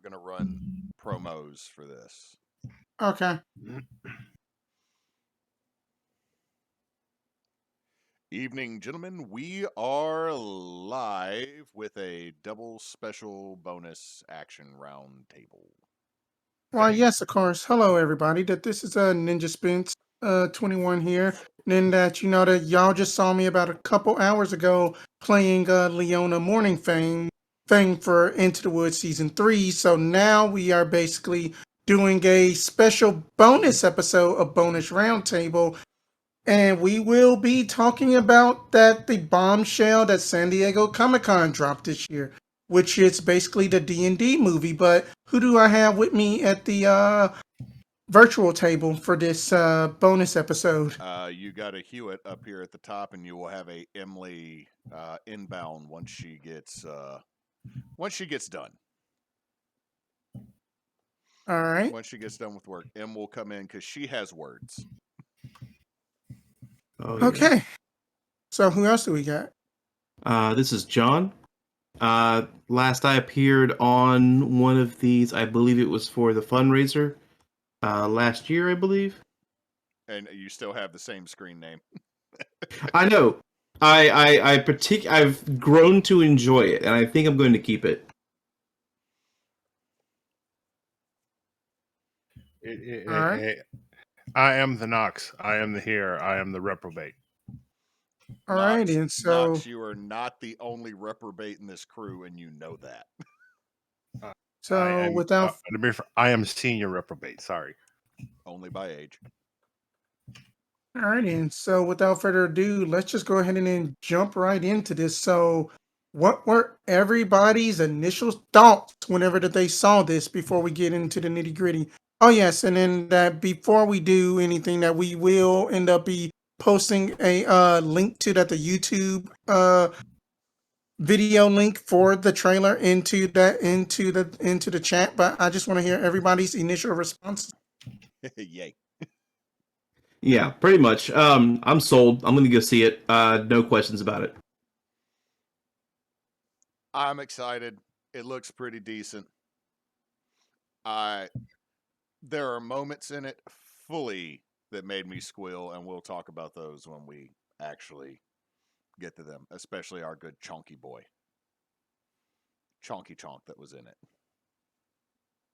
going to run promos for this. Okay. Evening, gentlemen. We are live with a double special bonus action round table. Well, yes, of course. Hello, everybody. This is Ninja Spence 21 here. And that that y'all just saw me about a couple hours ago playing Leona Morning Fang for Into the Woods Season 3. So now we are basically doing a special bonus episode of Bonus Roundtable. And we will be talking about the bombshell that San Diego Comic-Con dropped this year, which is basically the D&D movie. But who do I have with me at the virtual table for this bonus episode? You got a Hewitt up here at the top, and you will have a Emily inbound once she gets done. All right. Once she gets done with work, Em will come in because she has words. Oh, yeah. Okay. So who else do we got? This is John. Last I appeared on one of these, I believe it was for the fundraiser last year, I believe. And you still have the same screen name. I know. I've grown to enjoy it, and I think I'm going to keep it. All right. I am the Nox. I am the here. I am the reprobate. All right. And so Knox, you are not the only reprobate in this crew, and you know that. I am senior reprobate. Sorry. Only by age. all right, and so without further ado, let's just go ahead and then jump right into this. So, what were everybody's initial thoughts whenever that they saw this before we get into the nitty gritty? Oh yes, and then that before we do anything, that we will end up be posting a link to the YouTube video link for the trailer into the chat. But I just want to hear everybody's initial response. Yay. Yeah, pretty much. I'm sold. I'm going to go see it. No questions about it. I'm excited. It looks pretty decent. There are moments in it fully that made me squeal, and we'll talk about those when we actually get to them, especially our good Chonky boy. Chonky Chonk that was in it.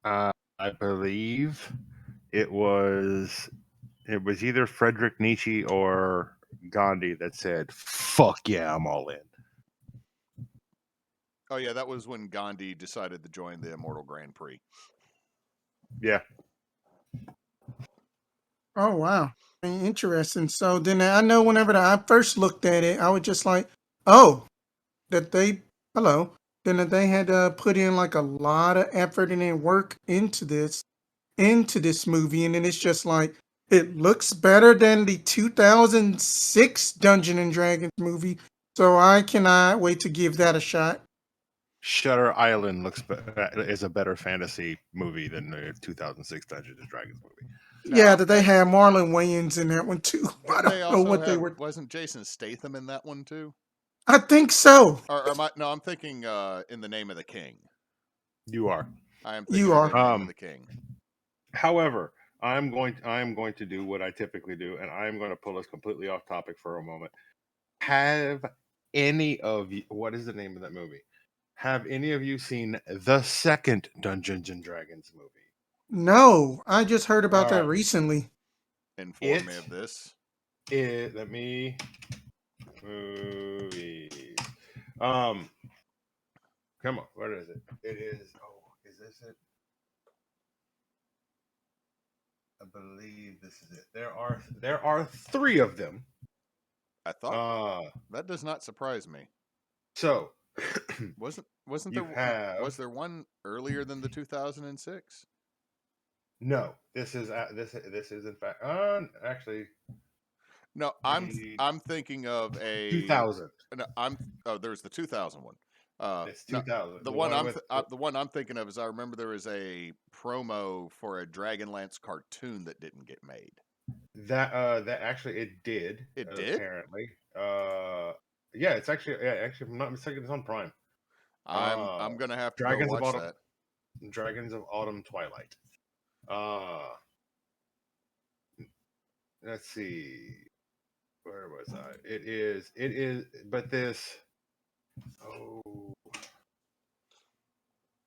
I believe it was either Friedrich Nietzsche or Gandhi that said, "Fuck yeah, I'm all in." Oh yeah, that was when Gandhi decided to join the Immortal Grand Prix. Yeah. Oh wow, interesting. So then I know whenever I first looked at it, I was just like, oh, that they hello. Then that they had put in like a lot of effort and then work into this movie, and then it's just like it looks better than the 2006 Dungeon and Dragons movie. So I cannot wait to give that a shot. Shutter Island is a better fantasy movie than the 2006 Dungeons and Dragons movie. Yeah, that they had Marlon Wayans in that one too. I They don't know also what they have, were. wasn't Jason Statham in that one too? I think so. I'm thinking In the Name of the King. You are. I am thinking You of are. In the Name of the King. However, I'm going to do what I typically do, and I'm going to pull us completely off topic for a moment. Have any of you? What is the name of that movie? Have any of you seen the second Dungeons and Dragons movie? No, I just heard about that Alright. recently. Inform me of this. Let me movies. Come on, what is it? It is. Oh, is this it? I believe this is it. There are three of them. I thought that does not surprise me. So wasn't you there was there one earlier than the 2006? No, this is in fact actually No, I'm thinking of a 2000. No, there's the 2000 one. It's 2000. The one I'm thinking of is I remember there was a promo for a Dragonlance cartoon that didn't get made. That actually it did. It did? Apparently. Yeah, it's actually if I'm not mistaken, it's on Prime. I'm gonna have to Dragons go watch About that. Dragons of Autumn Twilight. Let's see. Where was I? It is, but this, oh,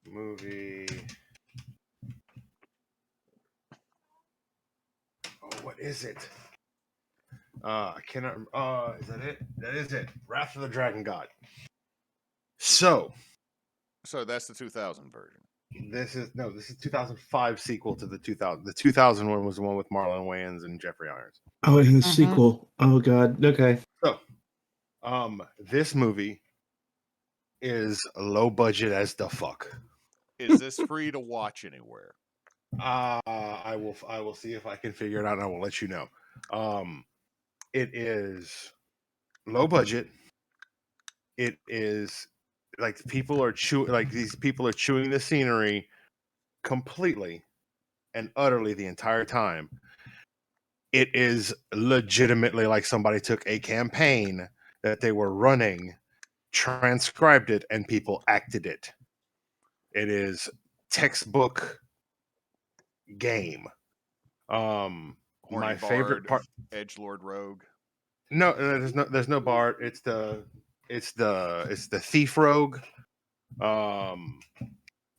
movie. Oh, what is it? I cannot. Is that it? That is it. Wrath of the Dragon God. So So that's the 2000 version. this is 2005 sequel to the 2000. The 2000 one was the one with Marlon Wayans and Jeffrey Irons. Oh, and the sequel. Oh God. Okay. So, this movie is low budget as the fuck. Is this free to watch anywhere? I will see if I can figure it out, and I will let you know. It is low budget. It is like these people are chewing the scenery completely and utterly the entire time. It is legitimately like somebody took a campaign that they were running, transcribed it, and people acted it. It is textbook game. Horny My Bard, favorite part. Edgelord Rogue. No, there's no Bard. It's the thief rogue.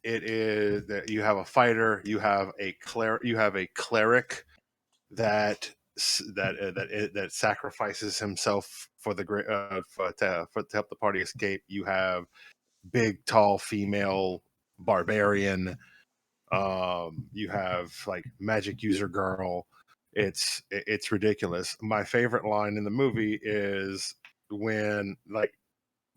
It is that you have a fighter, you have a cleric that that sacrifices himself for the great to help the party escape. You have big, tall female barbarian. You have like magic user girl. It's ridiculous. My favorite line in the movie is when like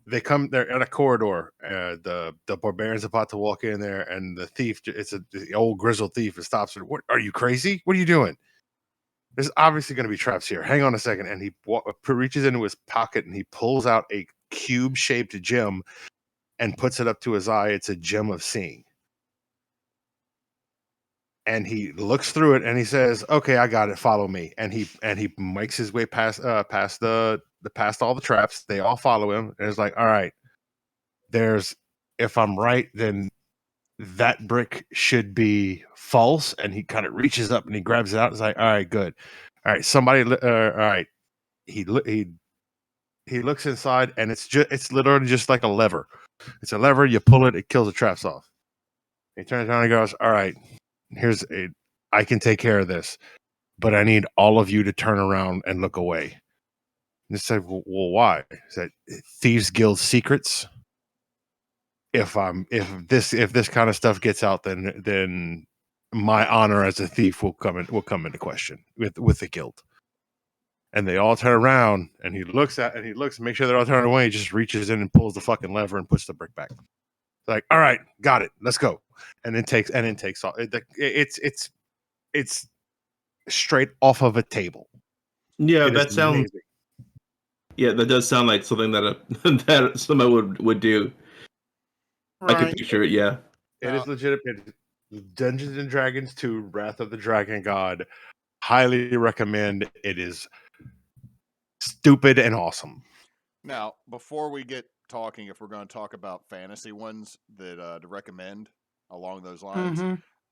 they're at a corridor. The barbarian's about to walk in there, and the thief, the old grizzled thief, stops her. What are you crazy? What are you doing? There's obviously going to be traps here. Hang on a second. And he reaches into his pocket and he pulls out a cube shaped gem and puts it up to his eye. It's a gem of seeing. And he looks through it and he says, "Okay, I got it. Follow me." And he makes his way past past all the traps. They all follow him. And it's like, all right, if I'm right, then that brick should be false. And he kind of reaches up and he grabs it out. It's like, all right, good. All right, somebody. All right. He looks inside and it's literally just like a lever. It's a lever. You pull it, it kills the traps off. He turns around and goes, "All right, I can take care of this, but I need all of you to turn around and look away." And he said, "Well, why?" He said, "Thieves Guild secrets. If this kind of stuff gets out, then my honor as a thief will come into question with the guild." And they all turn around, and he looks, make sure they're all turning away. He just reaches in and pulls the fucking lever and puts the brick back. Like, all right, got it, let's go. And then takes off. It's straight off of a table. Yeah, It is that sounds. amazing. Yeah, that does sound like something that that somebody would do. Right. I can picture it. Yeah. It is legitimate. Dungeons and Dragons 2: Wrath of the Dragon God. Highly recommend. It is stupid and awesome. Now, before we get talking, if we're going to talk about fantasy ones that to recommend along those lines,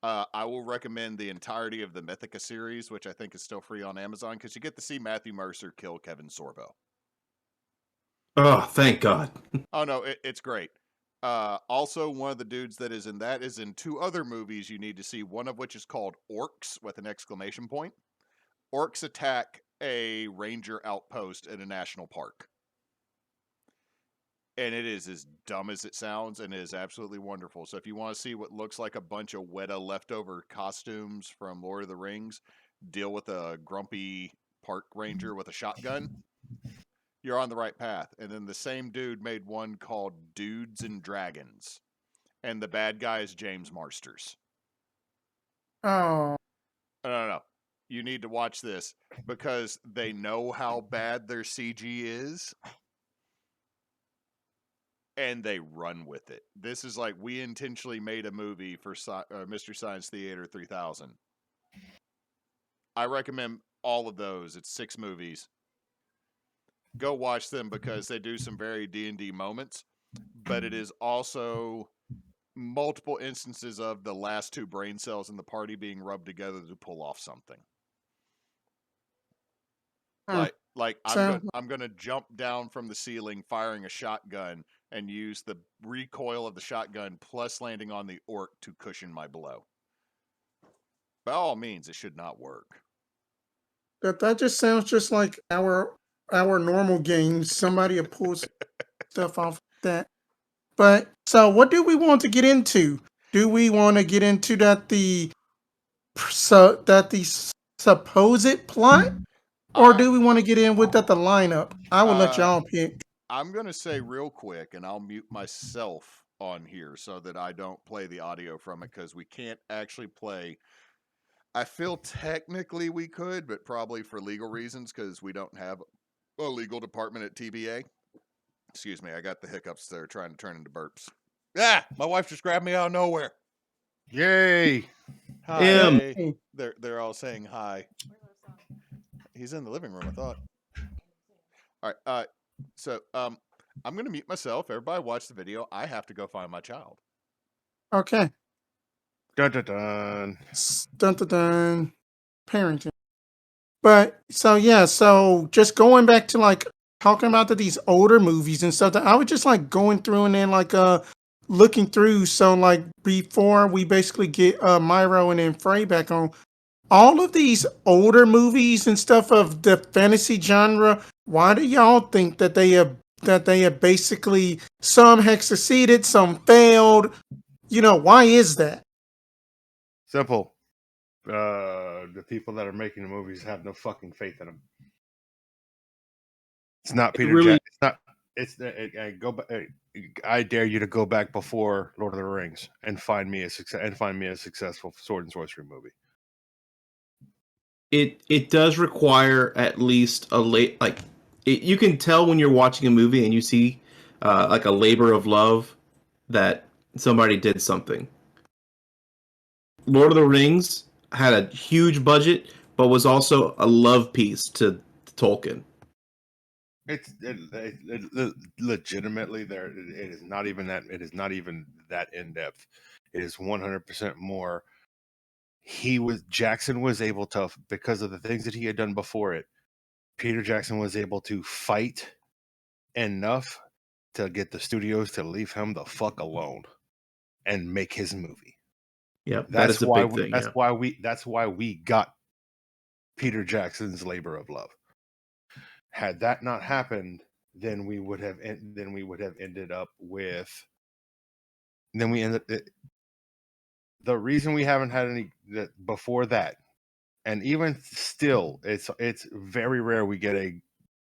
I will recommend the entirety of the Mythica series, which I think is still free on Amazon, because you get to see Matthew Mercer kill Kevin Sorbo. Oh, thank God. Oh no, it's great. Also, one of the dudes that is in that is in two other movies you need to see. One of which is called Orcs with an exclamation point. Orcs attack a ranger outpost in a national park. And it is as dumb as it sounds, and it is absolutely wonderful. So if you want to see what looks like a bunch of Weta leftover costumes from Lord of the Rings deal with a grumpy park ranger with a shotgun, you're on the right path. And then the same dude made one called Dudes and Dragons. And the bad guy is James Marsters. Oh. No. You need to watch this because they know how bad their CG is. And they run with it. This is like we intentionally made a movie for Mystery Science Theater 3000. I recommend all of those. It's 6 movies. Go watch them because they do some very D&D moments, but it is also multiple instances of the last two brain cells in the party being rubbed together to pull off something. Hmm. Like So I'm gonna jump down from the ceiling firing a shotgun and use the recoil of the shotgun plus landing on the orc to cushion my blow. By all means, it should not work. that just sounds just like our normal games. Somebody will pull stuff off that. But so, what do we want to get into? Do we want to get into that the supposed plot, or I do we want to get in with that the lineup? I will let uh y'all pick. I'm gonna say real quick, and I'll mute myself on here so that I don't play the audio from it because we can't actually play. I feel technically we could, but probably for legal reasons because we don't have a legal department at TBA. Excuse me, I got the hiccups there trying to turn into burps. Ah, my wife just grabbed me out of nowhere. Yay! Him. Hi. They're all saying hi. He's in the living room, I thought. All right. So I'm gonna mute myself. Everybody watch the video. I have to go find my child. Okay. Dun dun dun. Dun dun dun. Parenting. But so yeah, so just going back to like talking about these older movies and stuff, that I was just like going through and then like looking through. So like before we basically get Myro and then Frey back on, all of these older movies and stuff of the fantasy genre, why do y'all think that they have basically, some have succeeded, some failed? Why is that? Simple. The people that are making the movies have no fucking faith in them. It's not It Peter really, Jackson. It's not. Go back. I dare you to go back before Lord of the Rings and find me a successful sword and sorcery movie. it does require at least a late like you can tell when you're watching a movie and you see like a labor of love that somebody did something. Lord of the Rings had a huge budget, but was also a love piece to Tolkien. Legitimately there. It is not even that. It is not even that in depth. It is 100% more. Jackson was able to, because of the things that he had done before it. Peter Jackson was able to fight enough to get the studios to leave him the fuck alone and make his movie. Yep, that is a big thing. That's Yeah, why we got Peter Jackson's labor of love. Had that not happened, then we would have ended up with. Then we ended. The reason we haven't had any before that, and even still, it's very rare we get a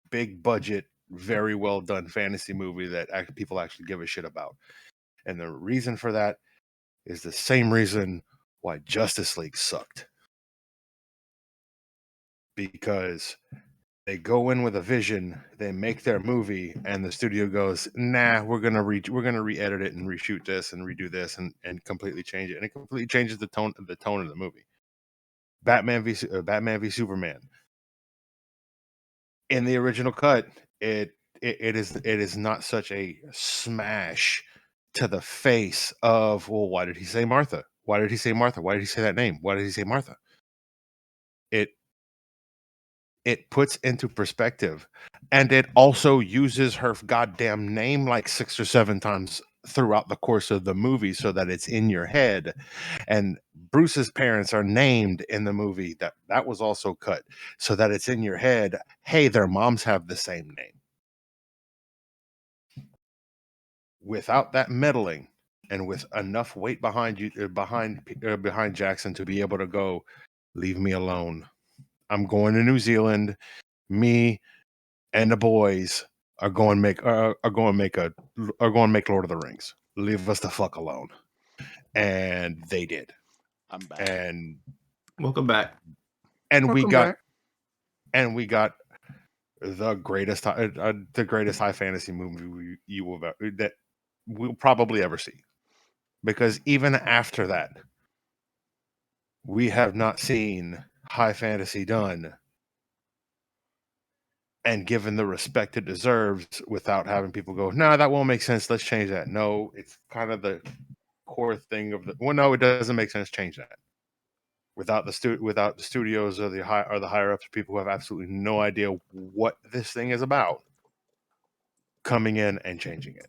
big budget, very well done fantasy movie that people actually give a shit about. And the reason for that is the same reason why Justice League sucked. Because they go in with a vision, they make their movie, and the studio goes, "Nah, we're gonna re-edit it and reshoot this and redo this and completely change it," and it completely changes the tone of the movie. Batman v Superman. In the original cut, it is not such a smash to the face of, well, why did he say Martha? Why did he say Martha? Why did he say that name? Why did he say Martha? It puts into perspective, and it also uses her goddamn name like 6 or 7 times throughout the course of the movie so that it's in your head. And Bruce's parents are named in the movie. That was also cut so that it's in your head. Hey, their moms have the same name. Without that meddling, and with enough weight behind behind Jackson to be able to go, leave me alone. I'm going to New Zealand. Me and the boys are going to make Lord of the Rings. Leave us the fuck alone. And they did. I'm back. And welcome back. Welcome back. we got the greatest high fantasy movie that we'll probably ever see. Because even after that, we have not seen high fantasy done and given the respect it deserves without having people go, nah, that won't make sense. Let's change that. No, it's kind of the core thing of the. Well, no, it doesn't make sense to change that without the studios or the higher ups, people who have absolutely no idea what this thing is about, coming in and changing it.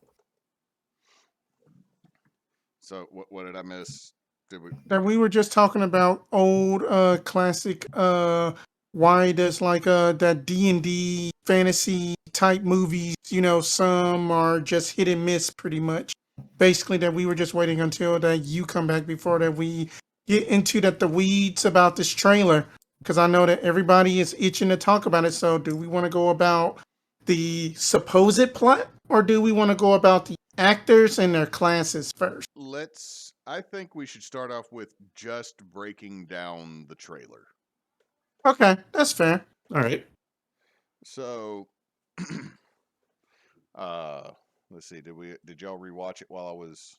So what did I miss? Did we? That we were just talking about old classic why does like that D&D fantasy type movies, you know, some are just hit and miss pretty much. Basically that we were just waiting until that you come back before that we get into the weeds about this trailer, because I know that everybody is itching to talk about it. So do we want to go about the supposed plot, or do we want to go about the actors and their classes first? I think we should start off with just breaking down the trailer. Okay, that's fair. All right. So, let's see. Did y'all rewatch it while I was?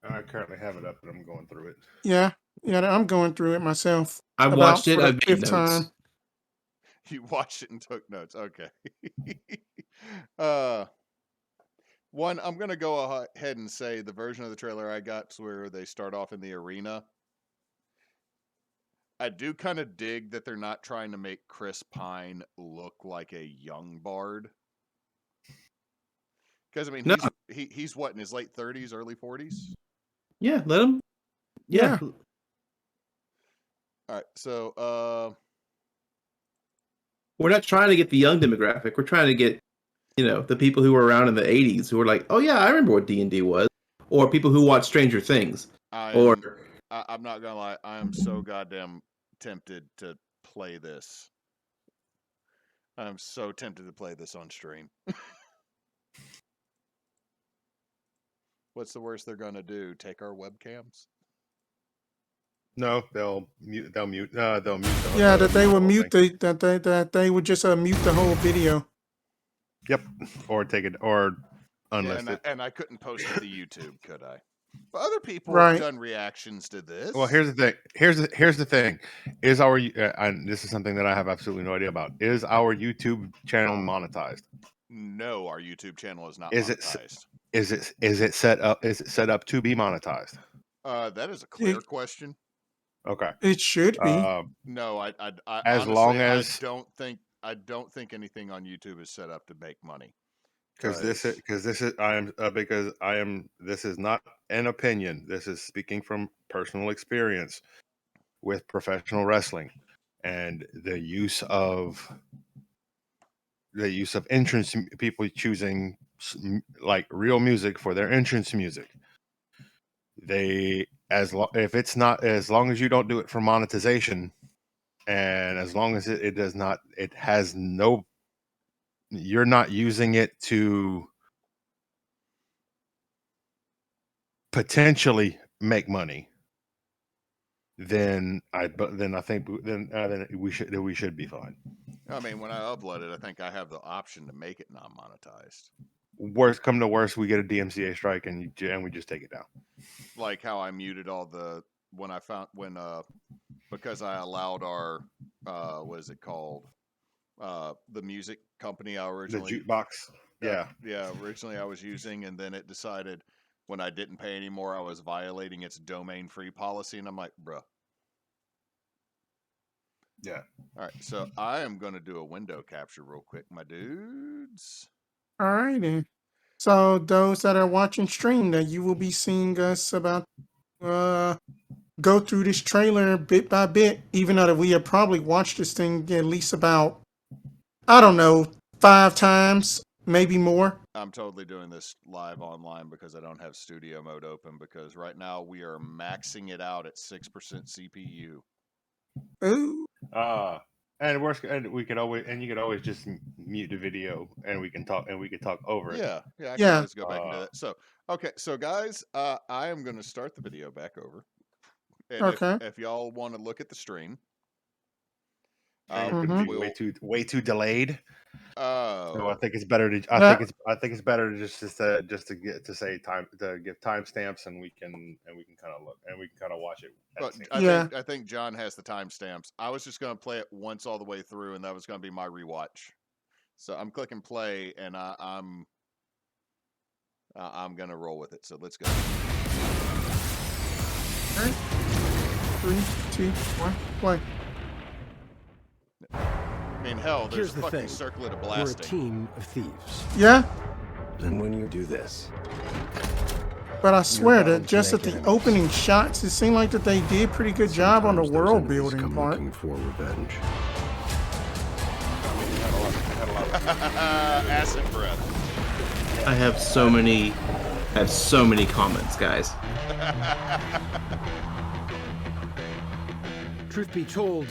I currently have it up, but I'm going through it. Yeah, I'm going through it myself. I've About watched it. for the I've made fifth notes. time. You watched it and took notes. Okay. One, I'm gonna go ahead and say the version of the trailer I got to where they start off in the arena. I do kind of dig that they're not trying to make Chris Pine look like a young bard. Because I mean, No. he's what, in his late 30s, early 40s. Yeah, let him. Yeah. Yeah. All right, so We're not trying to get the young demographic. We're trying to get, the people who were around in the 80s who were like, oh yeah, I remember what D&D was. Or people who watch Stranger Things. I'm not gonna lie, I am so goddamn tempted to play this. I'm so tempted to play this on stream. What's the worst they're gonna do? Take our webcams? No, they'll mute. They'll mute. Yeah, that they would whole mute thing. that they would just mute the whole video. Yep, or take it, or Yeah, unlist it. and I couldn't post it to YouTube, could I? But other people have Right. done reactions to this. Well, here's the thing. Here's the thing. Is our and this is something that I have absolutely no idea about. Is our YouTube channel monetized? No, our YouTube channel is not Is monetized. Is it set up? Is it set up to be monetized? That is a clear question. Okay. It should be. No, I As honestly, long as I don't think anything on YouTube is set up to make money. because this is this is not an opinion. This is speaking from personal experience with professional wrestling and the use of entrance, people choosing like real music for their entrance music. If it's not, as long as you don't do it for monetization, and as long as it does not, it has no, you're not using it to potentially make money, then I think then we should be fine. I mean, when I upload it, I think I have the option to make it non-monetized. Worst come to worst, we get a DMCA strike and we just take it down. Like how I muted all because I allowed our what is it called? The music company I originally The jukebox. Yeah, originally I was using, and then it decided when I didn't pay anymore, I was violating its domain-free policy, and I'm like, bruh. Yeah. All right, so I am going to do a window capture real quick, my dudes. All right then. So those that are watching stream, that you will be seeing us about go through this trailer bit by bit, even though that we have probably watched this thing at least about, I don't know, 5 times, maybe more. I'm totally doing this live online because I don't have studio mode open, because right now we are maxing it out at 6% CPU. Ooh. And you could always just mute the video and we can talk over it. Yeah, I can Yeah. always go back into that. So, okay, so guys, I am going to start the video back over. And Okay. if y'all want to look at the stream, It's gonna be way too delayed. So I think it's better to I think it's better to just to give timestamps, and we can kind of look and we can kind of watch it. But I think John has the timestamps. I was just going to play it once all the way through, and that was going to be my rewatch. So I'm clicking play, and I'm I'm gonna roll with it. So let's go. Okay. 3, 2, 1, play. I mean, hell, there's Here's a the fucking thing. circlet of We're a blasting. team of thieves. Yeah, And when you do this, but I swear bound that to just make at the enemies. opening shots, it seemed like that they did pretty good job on the sometimes those world enemies building come part. looking for revenge. Acid breath. I have so many comments, guys. Truth be told,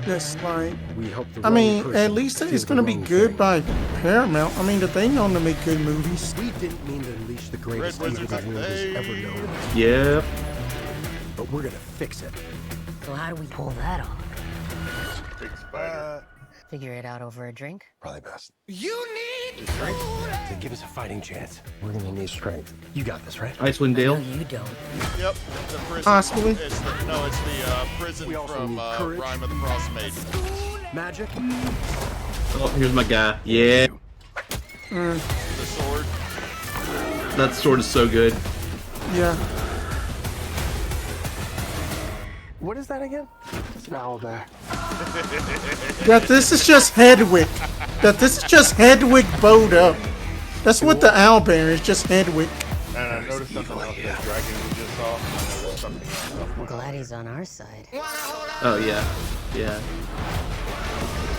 It's like, we hope the I wrong mean, person at least did it's the going to be wrong good thing. by Paramount. I mean, that they known to make good movies. We didn't mean to unleash the greatest Red evil Wizards the world has of ever known, Yep. but we're gonna fix it. So how do we pull that off? Big spider. Figure it out over a drink? Probably best. You need strength to give us a fighting chance. We're gonna need strength. You got this, right? Icewind No, Dale. you don't. Yep. The prison. Possibly. It's the prison We also from need courage. Rime of the Frost Maiden. Magic. Oh, here's my guy. Yeah, The sword. that sword is so good. Yeah. What is that again? It's an owl bear. That this is just Hedwig. That this is just Hedwig bowed up. That's what the owlbear is, just Hedwig. And I noticed something else. That dragon we just saw. I noticed something else. I'm glad he's on our side. Oh yeah, yeah,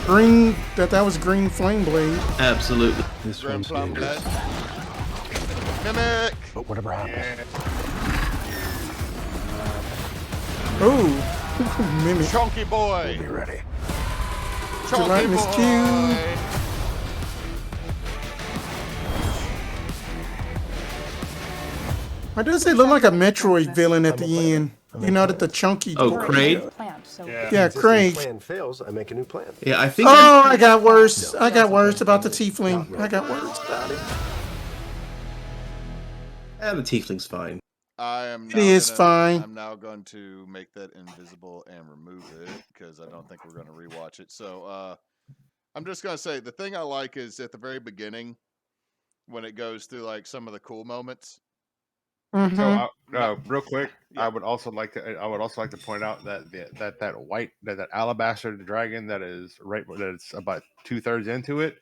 Green, that was Green Flame Blade. absolutely. This Grim one's Plum dangerous. Blood. Mimic. But whatever happens, Ooh. Mimic. Chunky boy. be ready. Chunky Gelatinous boy. cube. Why does it look like a Metroid villain at the end? You know that the chunky. Oh, Craig. Yeah, Craig. Plan fails, I make a new plan. Yeah, I think. Oh, I got worse. I got words about the tiefling. I got words about it. The tiefling's fine. I am. It is fine. I'm now going to make that invisible and remove it because I don't think we're going to rewatch it. So I'm just going to say the thing I like is at the very beginning when it goes through like some of the cool moments. Mhm. So, real quick, Yeah. I would also like to point out that that alabaster dragon that's about 2/3 into it.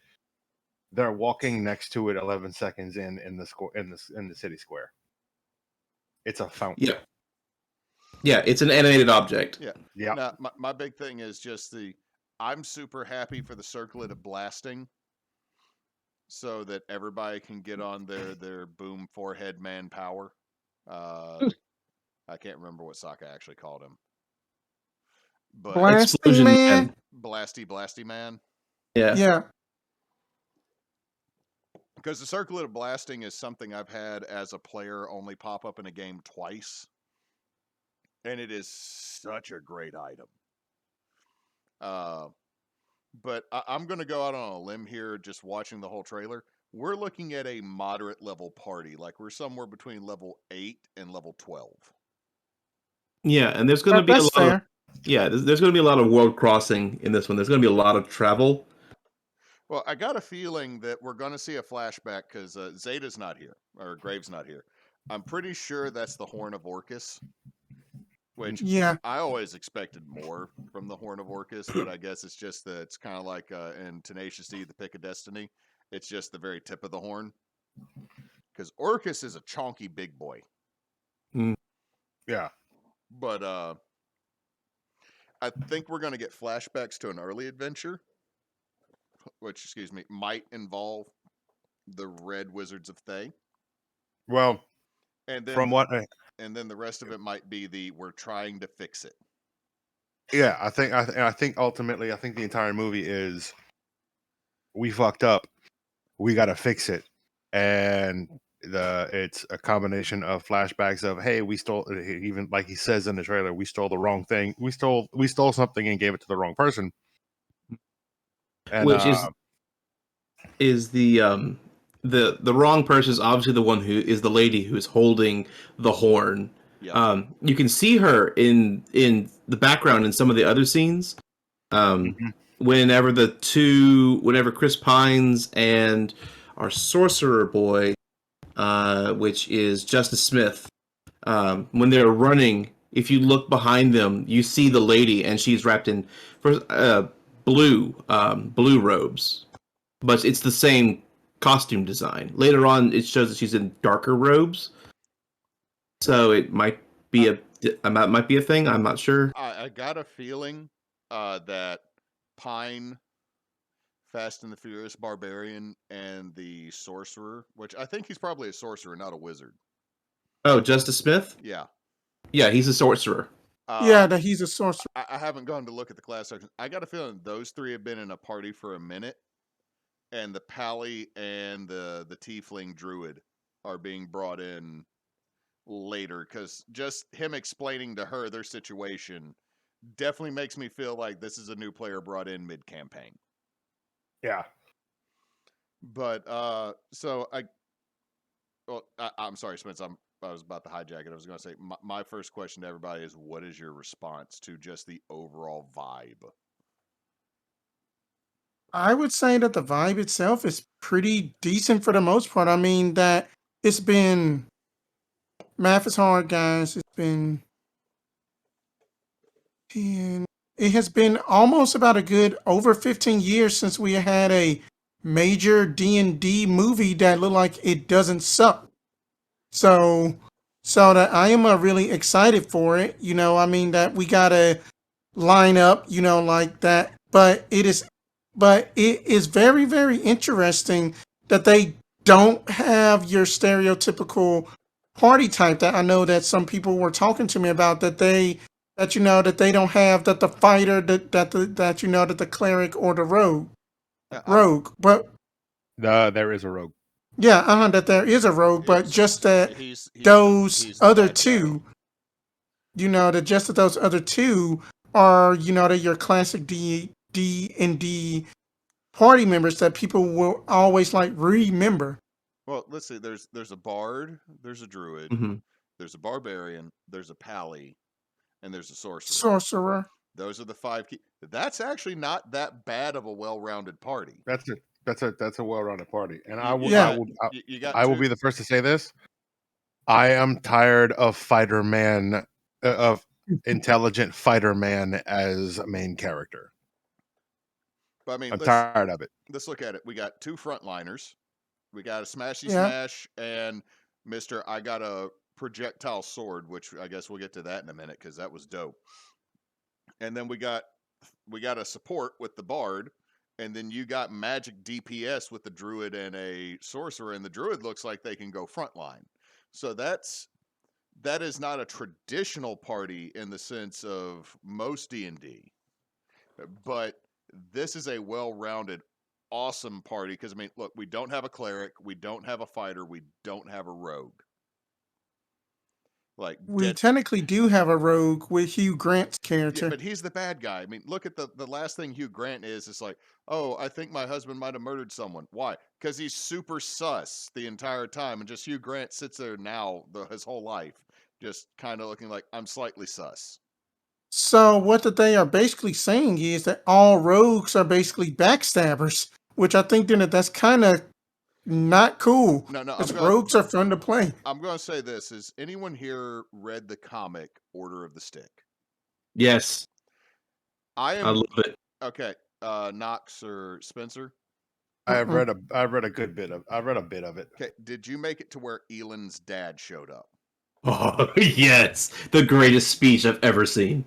They're walking next to it 11 seconds in the city square. It's a fountain. Yeah, yeah, it's an animated object. Yeah. Yeah. Now, my big thing is just I'm super happy for the circlet of blasting so that everybody can get on their boom forehead man power. I can't remember what Sokka actually called him. But Blasting Explosion Man. Blasty Man. Yeah. Yeah. Because the circlet of blasting is something I've had as a player only pop up in a game twice. And it is such a great item. But I'm going to go out on a limb here just watching the whole trailer. We're looking at a moderate level party. Like we're somewhere between level 8 and level 12. Yeah, and there's going to be a That's lot. fair. There's going to be a lot of world crossing in this one. There's going to be a lot of travel. Well, I got a feeling that we're going to see a flashback because Zeta's not here, or Graves not here. I'm pretty sure that's the Horn of Orcus, which Yeah. I always expected more from the Horn of Orcus, but I guess it's just that it's kind of like in Tenacious D, the Pick of Destiny. It's just the very tip of the horn. Because Orcus is a chonky big boy. Yeah. But I think we're going to get flashbacks to an early adventure, which, might involve the Red Wizards of Thay. Well, And then, from what and then the rest of it might be we're trying to fix it. yeah, I think ultimately I think the entire movie is we fucked up. We got to fix it. And it's a combination of flashbacks of, hey, we stole, even like he says in the trailer, we stole the wrong thing. We stole something and gave it to the wrong person. And, Which is the wrong person is obviously the one who is the lady who is holding the horn. Yeah. You can see her in the background in some of the other scenes. Whenever Chris Pines and our sorcerer boy which is Justice Smith. When they're running, if you look behind them, you see the lady, and she's wrapped in blue robes, but it's the same costume design. Later on, it shows that she's in darker robes, so it might be might be a thing. I'm not sure. I got a feeling that Pine, Fast and the Furious Barbarian, and the Sorcerer, which I think he's probably a sorcerer, not a wizard. Oh, Justice Smith? Yeah. Yeah, he's a sorcerer. Yeah, that he's a sorcerer. I haven't gone to look at the class section. I got a feeling those three have been in a party for a minute, and the Pally and the Tiefling Druid are being brought in later, because just him explaining to her their situation definitely makes me feel like this is a new player brought in mid-campaign. Yeah. But so I'm sorry, Spence. I was about to hijack it. I was going to say my first question to everybody is, what is your response to just the overall vibe? I would say that the vibe itself is pretty decent for the most part. I mean, that it's been math is hard, guys. It has been almost about a good over 15 years since we had a major D&D movie that looked like it doesn't suck. So that I am really excited for it. You know, I mean that we gotta line up, you know, like that. But it is very, very interesting that they don't have your stereotypical party type that I know that some people were talking to me about, that they don't have that the fighter, that you know, that the cleric or the rogue. But There is a rogue. yeah, that there is a rogue, but just that he's those the other bad guy. two, you know, that just that those other two are, you know, that your classic D&D party members that people will always like remember. Well, let's see. There's a bard, there's a druid, Mm-hmm. there's a barbarian, there's a pally, and there's a sorcerer. Sorcerer. Those are the 5 key. That's actually not that bad of a well-rounded party. That's a well-rounded party, and You got I will be the first to say this. I am tired of fighter man, of intelligent fighter man as main character. But I mean, I'm tired of it. Let's look at it. We got 2 frontliners. We got a Smashy Yeah. Smash and Mr. I got a projectile sword, which I guess we'll get to that in a minute because that was dope. And then we got a support with the bard, and then you got magic DPS with the druid and a sorcerer, and the druid looks like they can go frontline. So that is not a traditional party in the sense of most D&D, but this is a well-rounded, awesome party. Because I mean, look, we don't have a cleric, we don't have a fighter, we don't have a rogue. Like We technically do have a rogue with Hugh Grant's character. Yeah, but he's the bad guy. I mean, look at the last thing Hugh Grant is. It's like, oh, I think my husband might have murdered someone. Why? Because he's super sus the entire time, and just Hugh Grant sits there now his whole life, just kind of looking like, I'm slightly sus. So what that they are basically saying is that all rogues are basically backstabbers, which I think then that's kind of not cool. No, because rogues are fun to play. I'm going to say this: has anyone here read the comic Order of the Stick? Yes. I love it. Okay, Knox or Spencer? I've read a good bit of. I read a bit of it. Okay, did you make it to where Elon's dad showed up? Oh, yes, the greatest speech I've ever seen.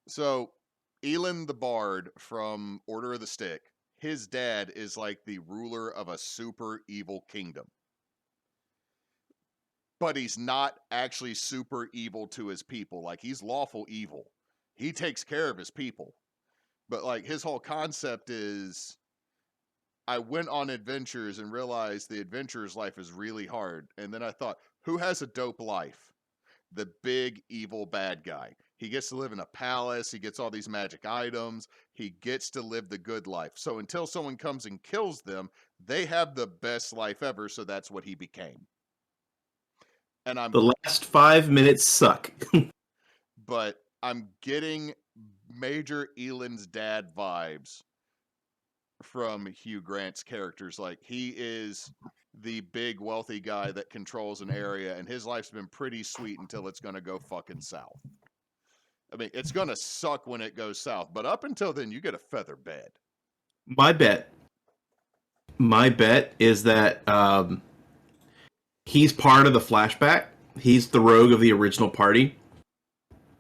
So, Elon the Bard from Order of the Stick, his dad is like the ruler of a super evil kingdom. But he's not actually super evil to his people. Like, he's lawful evil. He takes care of his people. But, like, his whole concept is, I went on adventures and realized the adventurer's life is really hard. And then I thought, who has a dope life? The big evil bad guy. He gets to live in a palace. He gets all these magic items. He gets to live the good life. So until someone comes and kills them, they have the best life ever. So that's what he became. And the last 5 minutes suck. But I'm getting major Elon's dad vibes from Hugh Grant's characters. Like, he is the big wealthy guy that controls an area, and his life's been pretty sweet until it's going to go fucking south. I mean, it's going to suck when it goes south, but up until then, you get a feather bed. My bet is that he's part of the flashback. He's the rogue of the original party.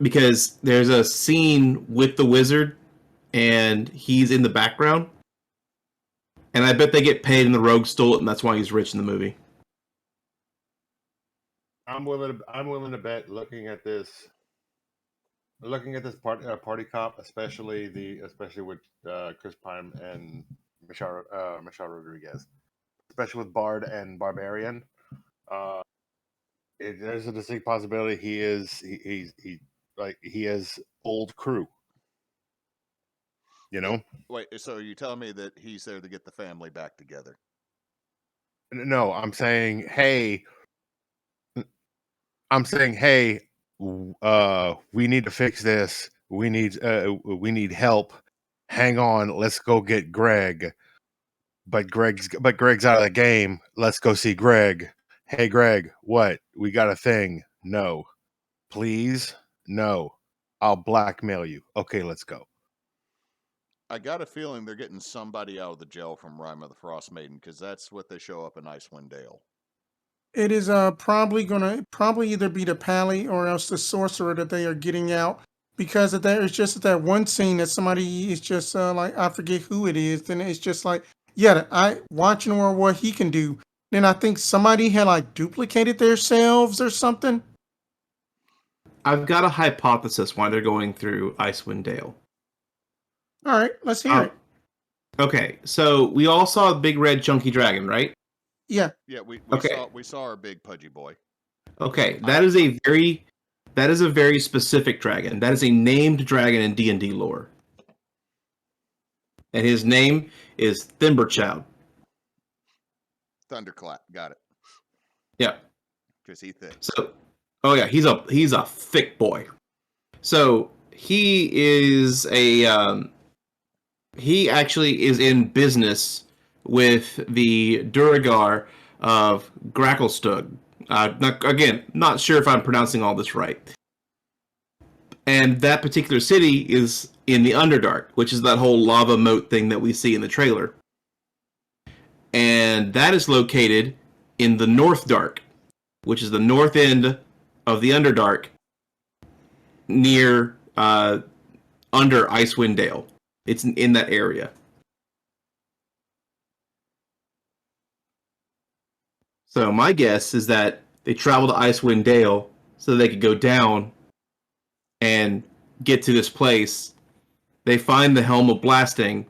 Because there's a scene with the wizard and he's in the background. And I bet they get paid and the rogue stole it and that's why he's rich in the movie. I'm willing to bet looking at this party cop, especially with Chris Pine and Michelle Rodriguez, especially with Bard and Barbarian. There's a distinct possibility he has old crew. You know? Wait, so you telling me that he's there to get the family back together? No, I'm saying, hey, we need to fix this. We need help. Hang on, let's go get Greg. But Greg's out of the game. Let's go see Greg. Hey Greg, what? We got a thing. No. Please? No. I'll blackmail you. Okay, let's go. I got a feeling they're getting somebody out of the jail from Rime of the Frost Maiden, because that's what they show up in Icewind Dale. It is probably either be the Pally or else the sorcerer that they are getting out, because of that. It's just that one scene that somebody is just like, I forget who it is. Then it's just like, yeah, I watching or what he can do. Then I think somebody had like duplicated themselves or something. I've got a hypothesis why they're going through Icewind Dale. All right, let's hear it. Okay, so we all saw a big red chunky dragon, right? Yeah. Yeah, we Okay. saw our big pudgy boy. Okay, that is a very specific dragon. That is a named dragon in D&D lore. And his name is Thimberchild. Thunderclap, got it. Yeah. Because he thick. So, oh yeah, he's a thick boy. So he is he actually is in business with the Duragar of Gracklestug. Not sure if I'm pronouncing all this right. And that particular city is in the Underdark, which is that whole lava moat thing that we see in the trailer. And that is located in the North Dark, which is the north end of the Underdark, near under Icewind Dale. It's in that area. So my guess is that they travel to Icewind Dale so they could go down and get to this place. They find the Helm of Blasting,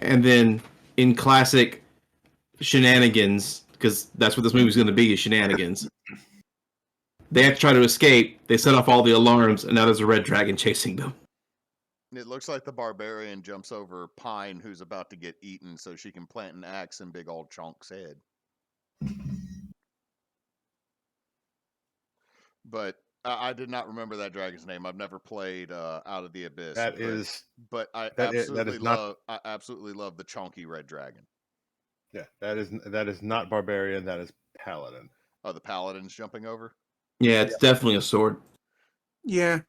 and then in classic shenanigans, because that's what this movie's going to be, is shenanigans. They have to try to escape. They set off all the alarms, and now there's a red dragon chasing them. It looks like the barbarian jumps over Pine, who's about to get eaten, so she can plant an axe in big old Chonk's head. But I did not remember that dragon's name. I've never played Out of the Abyss. But I absolutely love the chunky red dragon. Yeah, that is not barbarian. That is paladin. Oh, the paladin's jumping over. Yeah, it's definitely a sword. Yeah.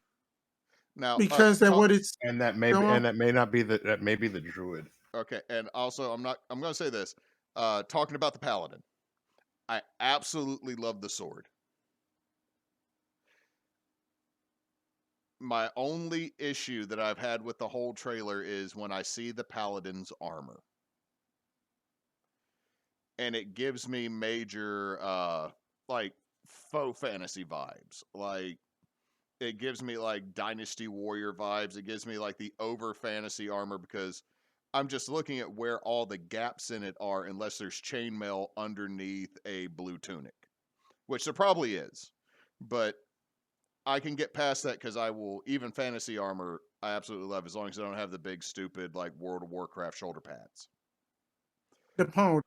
Now, because that what it's that may not be that may be the druid. Okay, and also I'm going to say this. Talking about the paladin, I absolutely love the sword. My only issue that I've had with the whole trailer is when I see the paladin's armor. And it gives me major like faux fantasy vibes. Like it gives me like Dynasty Warrior vibes. It gives me like the over fantasy armor, because I'm just looking at where all the gaps in it are, unless there's chainmail underneath a blue tunic, which there probably is. But I can get past that, because even fantasy armor, I absolutely love, as long as I don't have the big stupid like World of Warcraft shoulder pads. the pwn.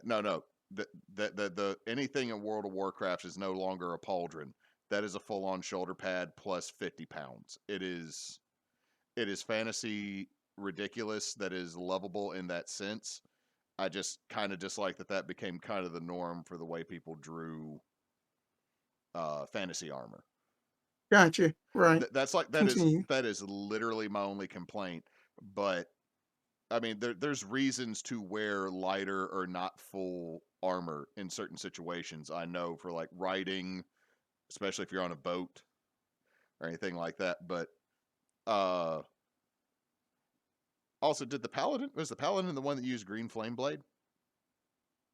No. The anything in World of Warcraft is no longer a pauldron. That is a full-on shoulder pad plus 50 pounds. It is fantasy ridiculous that is lovable in that sense. I just kind of dislike that became kind of the norm for the way people drew fantasy armor. Gotcha. Right. That's like Continue. that is literally my only complaint. But I mean, there's reasons to wear lighter or not full armor in certain situations. I know for like riding, especially if you're on a boat or anything like that. But uh, also, was the paladin the one that used green flame blade?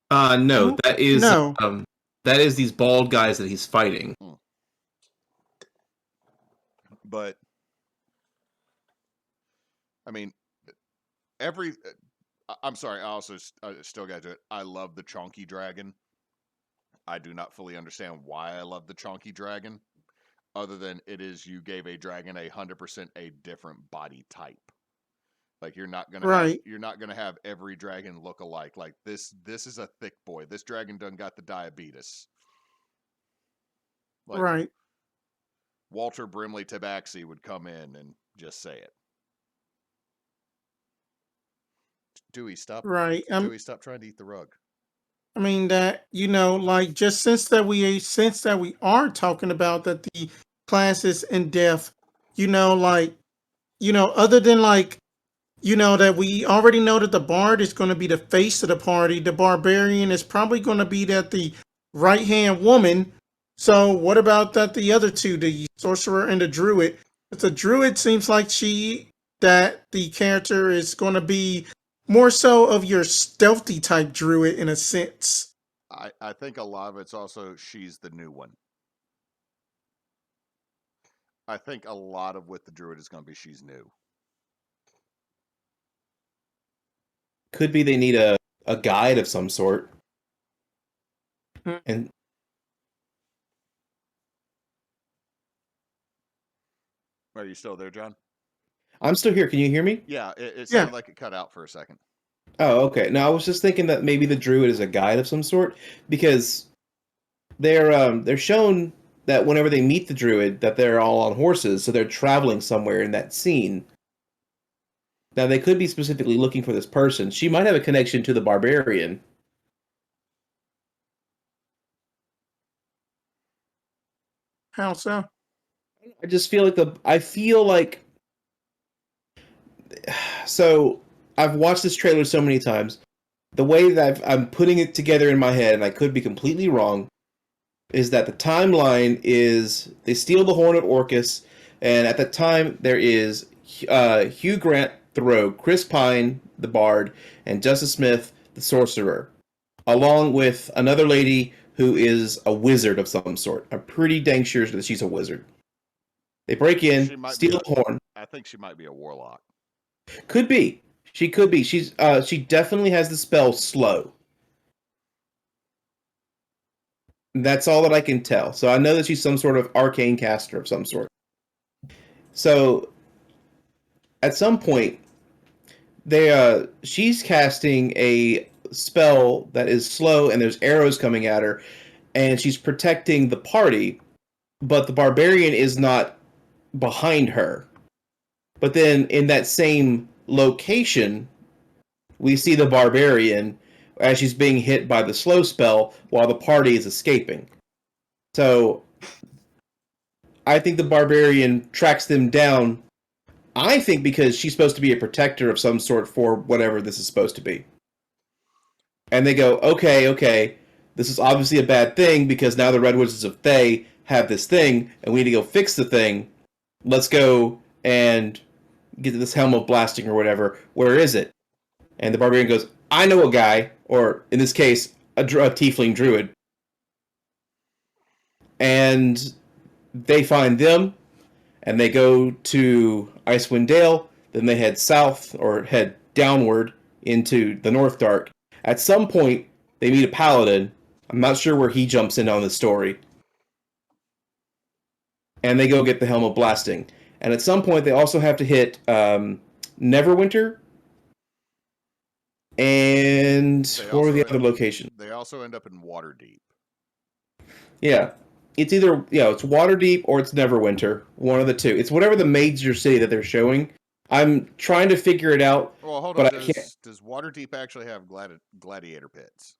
No, No. that is these bald guys that he's fighting. But I mean, I'm sorry. I still got to do it. I love the chonky dragon. I do not fully understand why I love the chonky dragon, other than it is you gave a dragon 100% a different body type. Like you're not gonna have every dragon look alike. Like this is a thick boy. This dragon done got the diabetes. Like Right. Walter Brimley Tabaxi would come in and just say it. Dewey, stop. Right. Dewey, stop trying to eat the rug. I mean that like just since that we are talking about that the classes in depth, like other than like that we already know that the bard is going to be the face of the party. The barbarian is probably going to be the right hand woman. So what about the other two, the sorcerer and the druid? The druid seems like that the character is going to be more so of your stealthy type druid in a sense. I think a lot of it's also she's the new one. I think a lot of with the druid is going to be she's new. Could be they need a guide of some sort. And are you still there, John? I'm still here. Can you hear me? Yeah, it sounded like it cut out for a second. Oh, okay. No, I was just thinking that maybe the druid is a guide of some sort because they're shown that whenever they meet the druid that they're all on horses, so they're traveling somewhere in that scene. Now they could be specifically looking for this person. She might have a connection to the barbarian. How so? I just feel like so I've watched this trailer so many times. The way that I'm putting it together in my head, and I could be completely wrong, is that the timeline is they steal the horn of Orcus, and at the time there is Hugh Grant Thoreau, Chris Pine, the bard, and Justice Smith, the sorcerer, along with another lady who is a wizard of some sort. I'm pretty dang sure that she's a wizard. They break in, steal the horn. I think she might be a warlock. Could be. She could be. She definitely has the spell slow. That's all that I can tell. So I know that she's some sort of arcane caster of some sort. So at some point, she's casting a spell that is slow, and there's arrows coming at her, and she's protecting the party, but the barbarian is not behind her. But then in that same location, we see the barbarian as she's being hit by the slow spell while the party is escaping. So I think the barbarian tracks them down, I think because she's supposed to be a protector of some sort for whatever this is supposed to be. And they go, okay, this is obviously a bad thing because now the Red Wizards of Thay have this thing, and we need to go fix the thing. Let's go and get this helm of blasting or whatever. Where is it? And the barbarian goes, I know a guy, or in this case, a tiefling druid. And they find them, and they go to Icewind Dale. Then they head south, or head downward into the North Dark. At some point, they meet a paladin. I'm not sure where he jumps in on the story. And they go get the Helm of Blasting. And at some point, they also have to hit Neverwinter. And what were the other locations? They also end up in Waterdeep. Yeah. It's either, it's Waterdeep or it's Neverwinter. One of the two. It's whatever the major city that they're showing. I'm trying to figure it out, Well, hold on. but I can't. Does Waterdeep actually have gladiator pits?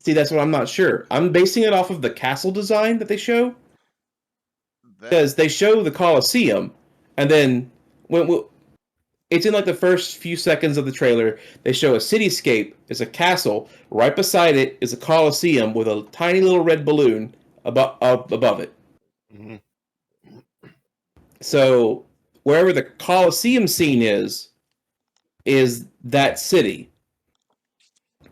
See, that's what I'm not sure. I'm basing it off of the castle design that they show. That Because they show the Colosseum, and then when it's in like the first few seconds of the trailer, they show a cityscape. It's a castle. Right beside it is a Colosseum with a tiny little red balloon above it. Mm-hmm. So wherever the Colosseum scene is that city.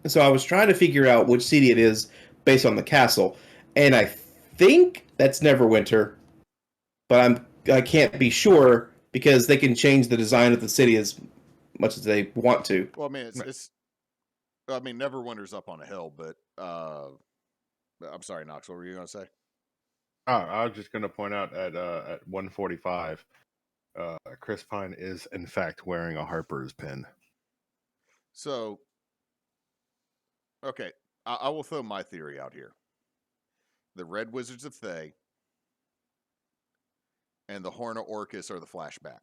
So I was trying to figure out which city it is based on the castle, and I think that's Neverwinter, but I can't be sure because they can change the design of the city as much as they want to. well, I mean, it's. I mean, Neverwinter's up on a hill, but I'm sorry, Knox. What were you going to say? I was just going to point out at 1:45, Chris Pine is in fact wearing a Harper's pin. So, okay, I will throw my theory out here. The Red Wizards of Thay and the Horn of Orcus are the flashback.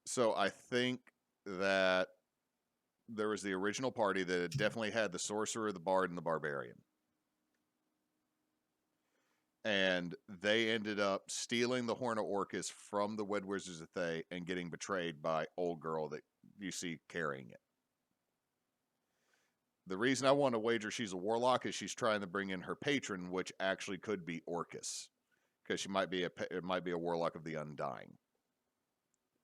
So I think that there was the original party that definitely had the Sorcerer, the Bard, and the Barbarian. And they ended up stealing the Horn of Orcus from the Red Wizards of Thay and getting betrayed by old girl that you see carrying it. The reason I want to wager she's a warlock is she's trying to bring in her patron, which actually could be Orcus, because she might be a warlock of the Undying.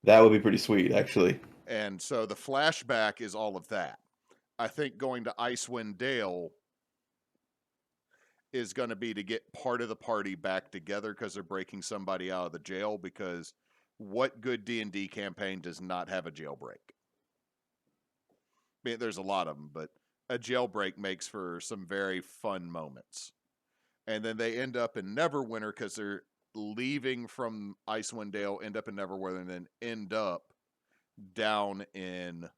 That would be pretty sweet, actually. And so the flashback is all of that. I think going to Icewind Dale is going to be to get part of the party back together because they're breaking somebody out of the jail, because what good D&D campaign does not have a jailbreak? I mean, there's a lot of them, but a jailbreak makes for some very fun moments. And then they end up in Neverwinter because they're leaving from Icewind Dale, end up in Neverwinter, and then end up down in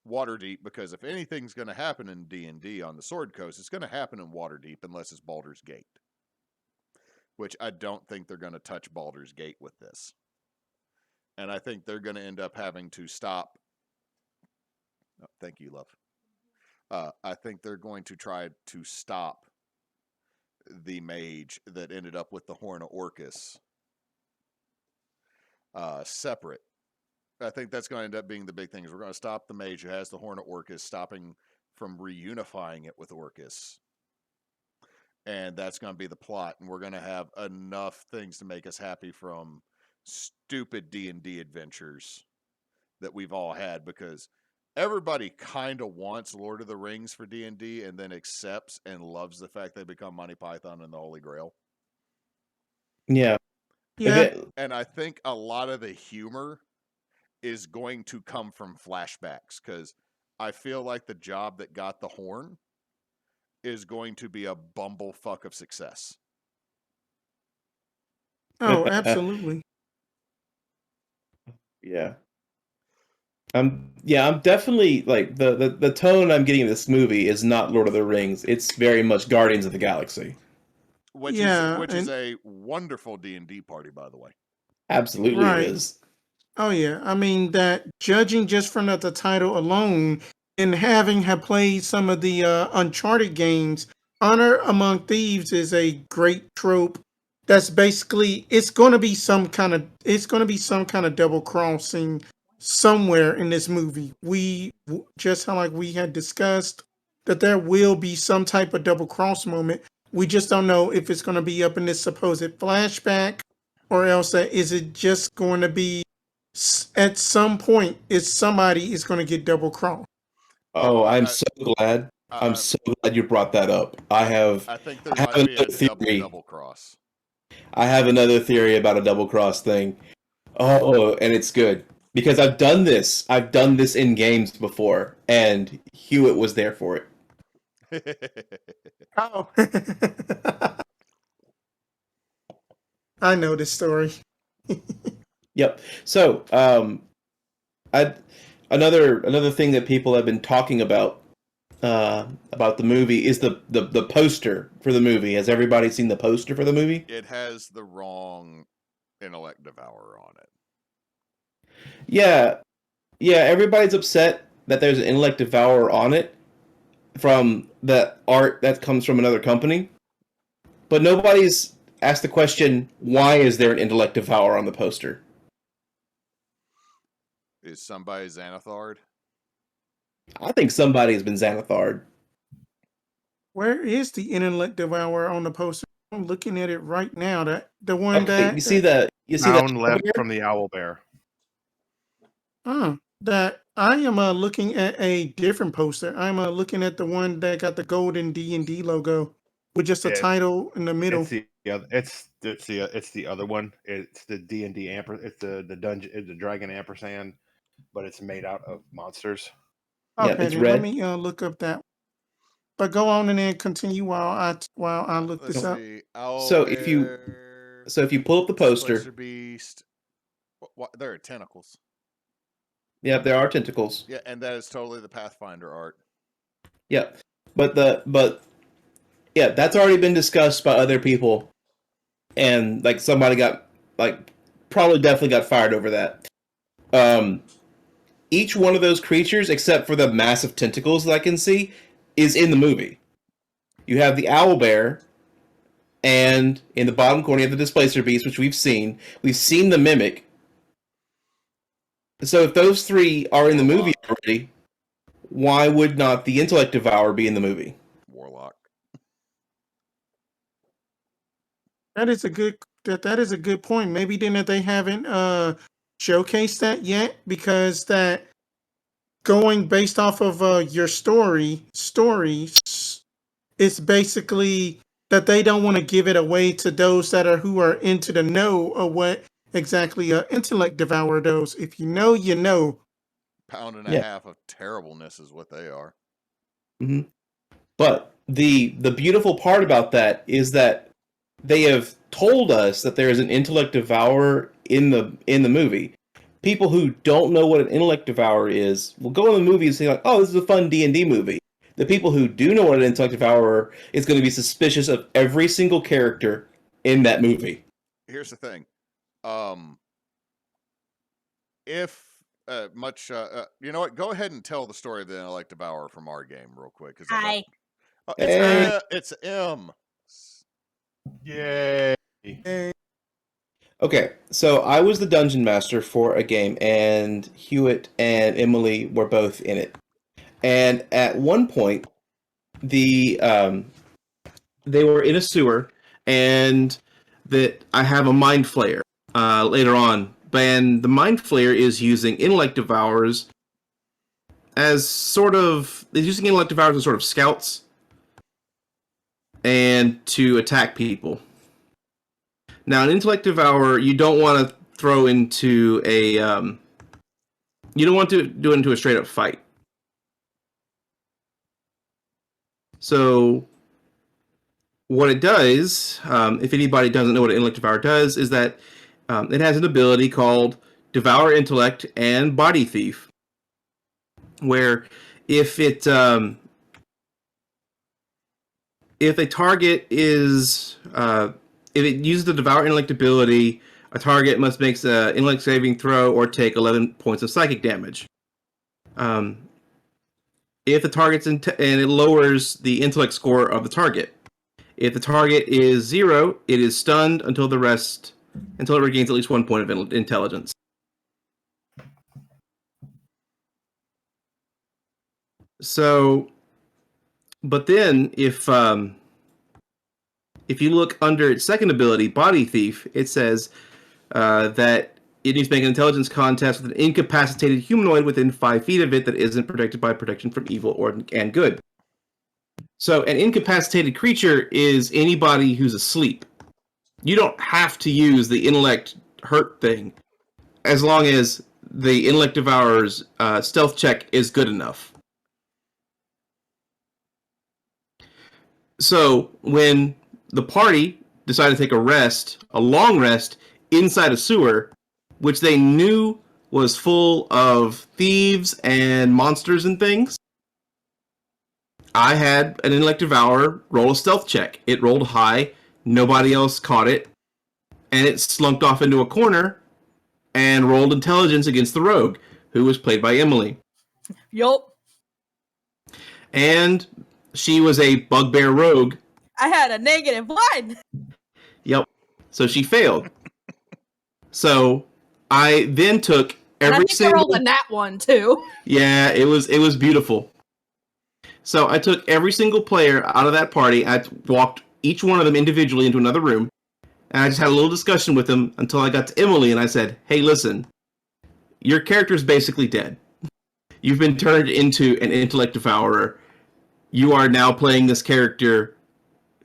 Waterdeep, because if anything's going to happen in D&D on the Sword Coast, it's going to happen in Waterdeep unless it's Baldur's Gate, which I don't think they're going to touch Baldur's Gate with this. And I think they're going to end up having to stop. Oh, thank you, love. I think they're going to try to stop the mage that ended up with the Horn of Orcus separate. I think that's going to end up being the big thing. Is we're going to stop the mage who has the Horn of Orcus, stopping from reunifying it with Orcus. And that's going to be the plot. And we're going to have enough things to make us happy from stupid D&D adventures that we've all had, because everybody kind of wants Lord of the Rings for D&D and then accepts and loves the fact they become Monty Python and the Holy Grail. Yeah. Yeah. And I think a lot of the humor is going to come from flashbacks, because I feel like the job that got the horn is going to be a bumblefuck of success. Oh, absolutely. Yeah. I'm definitely like the tone I'm getting in this movie is not Lord of the Rings. It's very much Guardians of the Galaxy. Which Yeah, is a wonderful D&D party, by the way. Absolutely Right. it is. Oh yeah, I mean that, judging just from the title alone, and having have played some of the Uncharted games, Honor Among Thieves is a great trope. That's basically, it's going to be some kind of double crossing somewhere in this movie. Just how, like we had discussed, that there will be some type of double cross moment. We just don't know if it's going to be up in this supposed flashback, or else that is it just going to be at some point is somebody is going to get double crossed. Oh, I'm I, so glad. I'm I, so glad you brought that up. I have think there I have might be a another theory. double cross. I have another theory about a double cross thing. Oh, and it's good because I've done this. I've done this in games before, and Hewitt was there for it. Oh. I know this story. Yep. So, I another thing that people have been talking about the movie is the poster for the movie. Has everybody seen the poster for the movie? It has the wrong intellect devourer on it. Yeah, everybody's upset that there's an intellect devourer on it from the art that comes from another company, but nobody's asked the question, why is there an intellect devourer on the poster? Is somebody Xanathard? I think somebody has been Xanathard. Where is the intellect devourer on the poster? I'm looking at it right now. The one Okay, you see the Down left from the owl bear. that I am looking at a different poster. I'm looking at the one that got the golden D&D logo with just a It's- title in the middle. It's the other one. It's the D&D it's the dungeon. It's the dragon ampersand, but it's made out of monsters. Yeah, Okay, it's then red. let me look up that. But go on and then continue while I look Let's this up. see. Owl So if you pull up the poster, Displacer Beast. What, there are tentacles. yeah, there are tentacles. Yeah, and that is totally the Pathfinder art. Yeah, but yeah, that's already been discussed by other people, and like somebody got probably definitely got fired over that. Each one of those creatures, except for the massive tentacles that I can see, is in the movie. You have the owl bear, and in the bottom corner you have the displacer beast, which we've seen. We've seen the mimic. So if those three are in the movie already, why would not the intellect devourer be in the movie? Warlock. That is a good point. Maybe then that they haven't showcased that yet, because that going based off of your stories, it's basically that they don't want to give it away to those that are who are into the know of what exactly intellect devourer does. If you know, you know. Pound and a half of terribleness is what they are. Mm-hmm. But the beautiful part about that is that they have told us that there is an intellect devourer in the movie. People who don't know what an intellect devourer is will go in the movie and say like, "Oh, this is a fun D&D movie." The people who do know what an intellect devourer is going to be suspicious of every single character in that movie. Here's the thing. If you know what? Go ahead and tell the story of the intellect devourer from our game real quick. Hi. It's M. Yay! Okay, so I was the dungeon master for a game, and Hewitt and Emily were both in it. And at one point, they were in a sewer, and that I have a mind flayer later on. And the mind flayer is using intellect devourers as sort of scouts and to attack people. Now, an intellect devourer, you don't want to throw into a you don't want to do it into a straight up fight. So what it does, if anybody doesn't know what an intellect devourer does, is that it has an ability called Devour Intellect and Body Thief, where if a target is if it uses the Devour Intellect ability, a target must make an intellect saving throw or take 11 points of psychic damage. If the target's and it lowers the intellect score of the target. If the target is 0, it is stunned until it regains at least 1 point of intelligence. So, but then if you look under its second ability, Body Thief, it says that it needs to make an intelligence contest with an incapacitated humanoid within 5 feet of it that isn't protected by protection from evil and good. So an incapacitated creature is anybody who's asleep. You don't have to use the intellect hurt thing as long as the intellect devourer's stealth check is good enough. So when the party decided to take a long rest inside a sewer, which they knew was full of thieves and monsters and things, I had an intellect devourer roll a stealth check. It rolled high. Nobody else caught it. and it slunked off into a corner and rolled intelligence against the rogue, who was played by Emily. Yup. And she was a bugbear rogue. I had a -1. Yep. So she failed. So I then took And I every think I rolled single. a nat 1 too. Yeah, it was beautiful. So I took every single player out of that party. I walked each one of them individually into another room, and I just had a little discussion with them until I got to Emily, and I said, "Hey, listen, your character's basically dead. You've been turned into an intellect devourer. You are now playing this character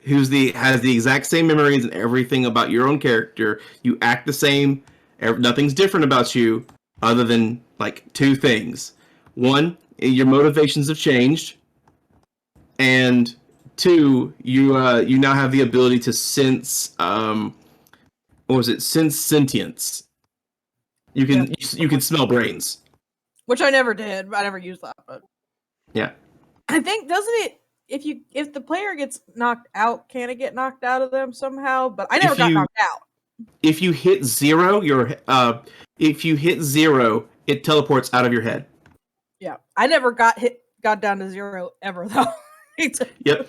has the exact same memories and everything about your own character. You act the same. Nothing's different about you other than like two things. One, your motivations have changed, and two, you now have the ability to sense sense sentience. You can smell brains. Which I never did. I never used that, but Yeah. I think doesn't it if the player gets knocked out, can it get knocked out of them somehow? But I never got knocked out. If you hit zero, it teleports out of your head. Yeah. I never got down to 0 ever though. Yep.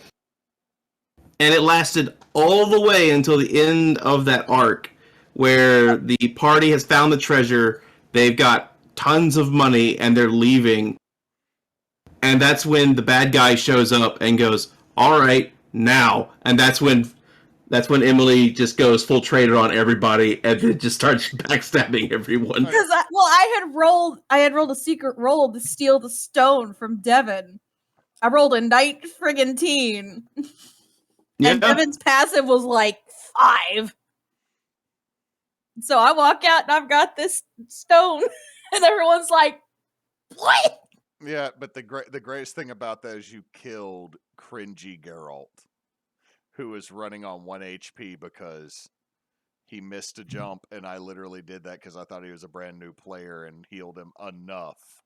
And it lasted all the way until the end of that arc, where the party has found the treasure, they've got tons of money, and they're leaving. And that's when the bad guy shows up and goes, "All right, now." And that's when Emily just goes full traitor on everybody and then just starts backstabbing everyone. Because I had rolled a secret roll to steal the stone from Devin. I rolled a night friggin' teen. Yeah. And Devin's passive was like 5. So I walk out and I've got this stone, and everyone's like, "What?" Yeah, but the greatest thing about that is you killed cringy Geralt, who was running on 1 HP because he missed a jump, and I literally did that because I thought he was a brand new player and healed him enough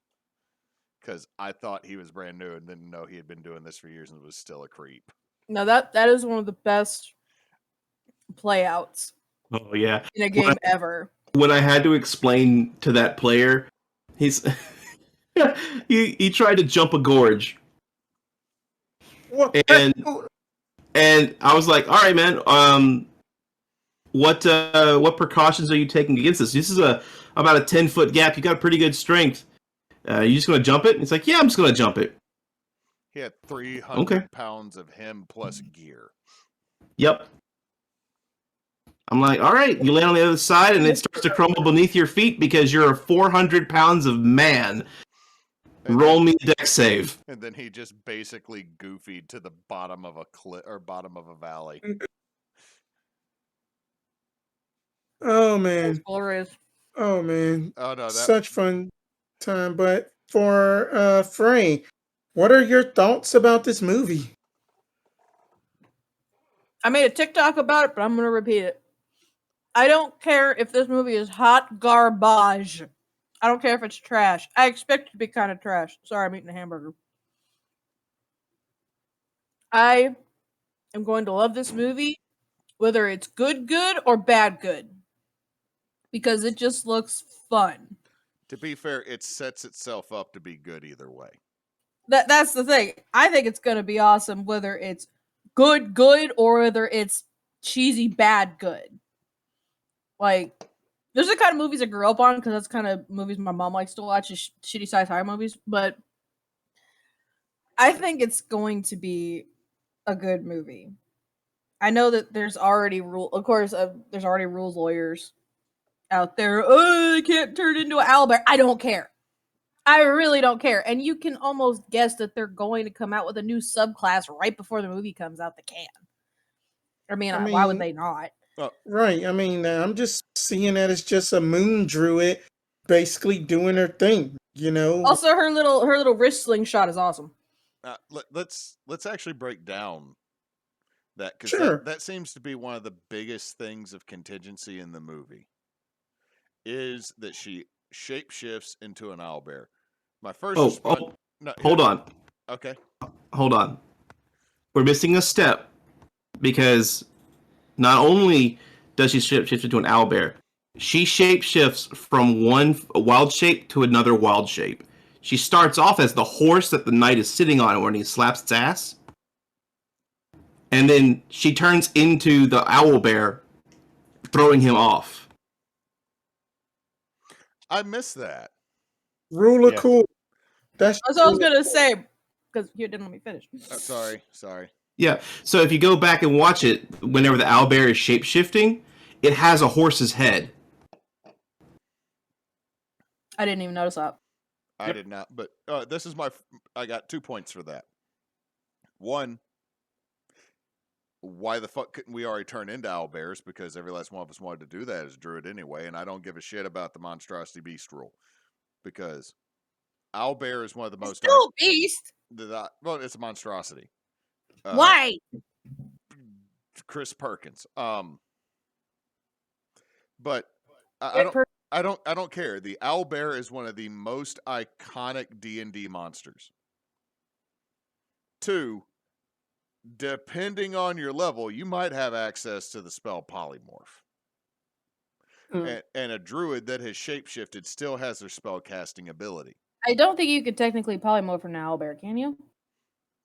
because I thought he was brand new and didn't know he had been doing this for years and was still a creep. No, that is one of the best playouts Oh yeah. in a game ever. When I had to explain to that player, he's he tried to jump a gorge. What? And I was like, "All right, man. What precautions are you taking against this? This is about a 10-foot gap. You got pretty good strength. You just gonna jump it?" And he's like, "Yeah, I'm just gonna jump it." He had 300 pounds of him plus gear. Yep. I'm like, "All right." You land on the other side, and it starts to crumble beneath your feet because you're 400 pounds of man. Roll me a dex save. And then he just basically goofied to the bottom of a cliff or bottom of a valley. Oh man. Glorious. Oh man. Oh no, Such fun time. But for Frey, what are your thoughts about this movie? I made a TikTok about it, but I'm going to repeat it. I don't care if this movie is hot garbage. I don't care if it's trash. I expect it to be kind of trash. Sorry, I'm eating a hamburger. I am going to love this movie, whether it's good or bad good, because it just looks fun. To be fair, it sets itself up to be good either way. That's the thing. I think it's going to be awesome, whether it's good or whether it's cheesy bad good. Like, those are the kind of movies I grew up on because that's the kind of movies my mom likes to watch, is shitty sci-fi movies. But I think it's going to be a good movie. I know that there's already there's already rules lawyers out there. Oh, I can't turn into an owlbear. I don't care. I really don't care. And you can almost guess that they're going to come out with a new subclass right before the movie comes out. They can. I mean, why would they not? Right. I mean, I'm just seeing that it's just a moon druid basically doing her thing, you know? Also, her little wrist slingshot is awesome. Let's actually break down that, because Sure. that seems to be one of the biggest things of contingency in the movie, is that she shapeshifts into an owlbear. My first Hold on. Okay. Hold on. We're missing a step, because not only does she shapeshift into an owlbear. She shapeshifts from one wild shape to another wild shape. She starts off as the horse that the knight is sitting on when he slaps its ass. And then she turns into the owlbear, throwing him off. I missed that. Ruler Yeah. cool. That's That's what I was really gonna cool. say. Because you didn't let me finish. Sorry. Yeah, so if you go back and watch it, whenever the owlbear is shapeshifting, it has a horse's head. I didn't even notice that. I did not, but this is I got 2 points for that. One, why the fuck couldn't we already turn into owlbears? Because every last one of us wanted to do that as druid anyway, and I don't give a shit about the monstrosity beast rule. Because owlbear is one of the It's most... still a beast. well, it's a monstrosity. Why? Chris Perkins. But Great per- I don't care. The owlbear is one of the most iconic D&D monsters. 2, depending on your level, you might have access to the spell polymorph. And a druid that has shapeshifted still has their spell casting ability. I don't think you could technically polymorph from an owlbear, can you?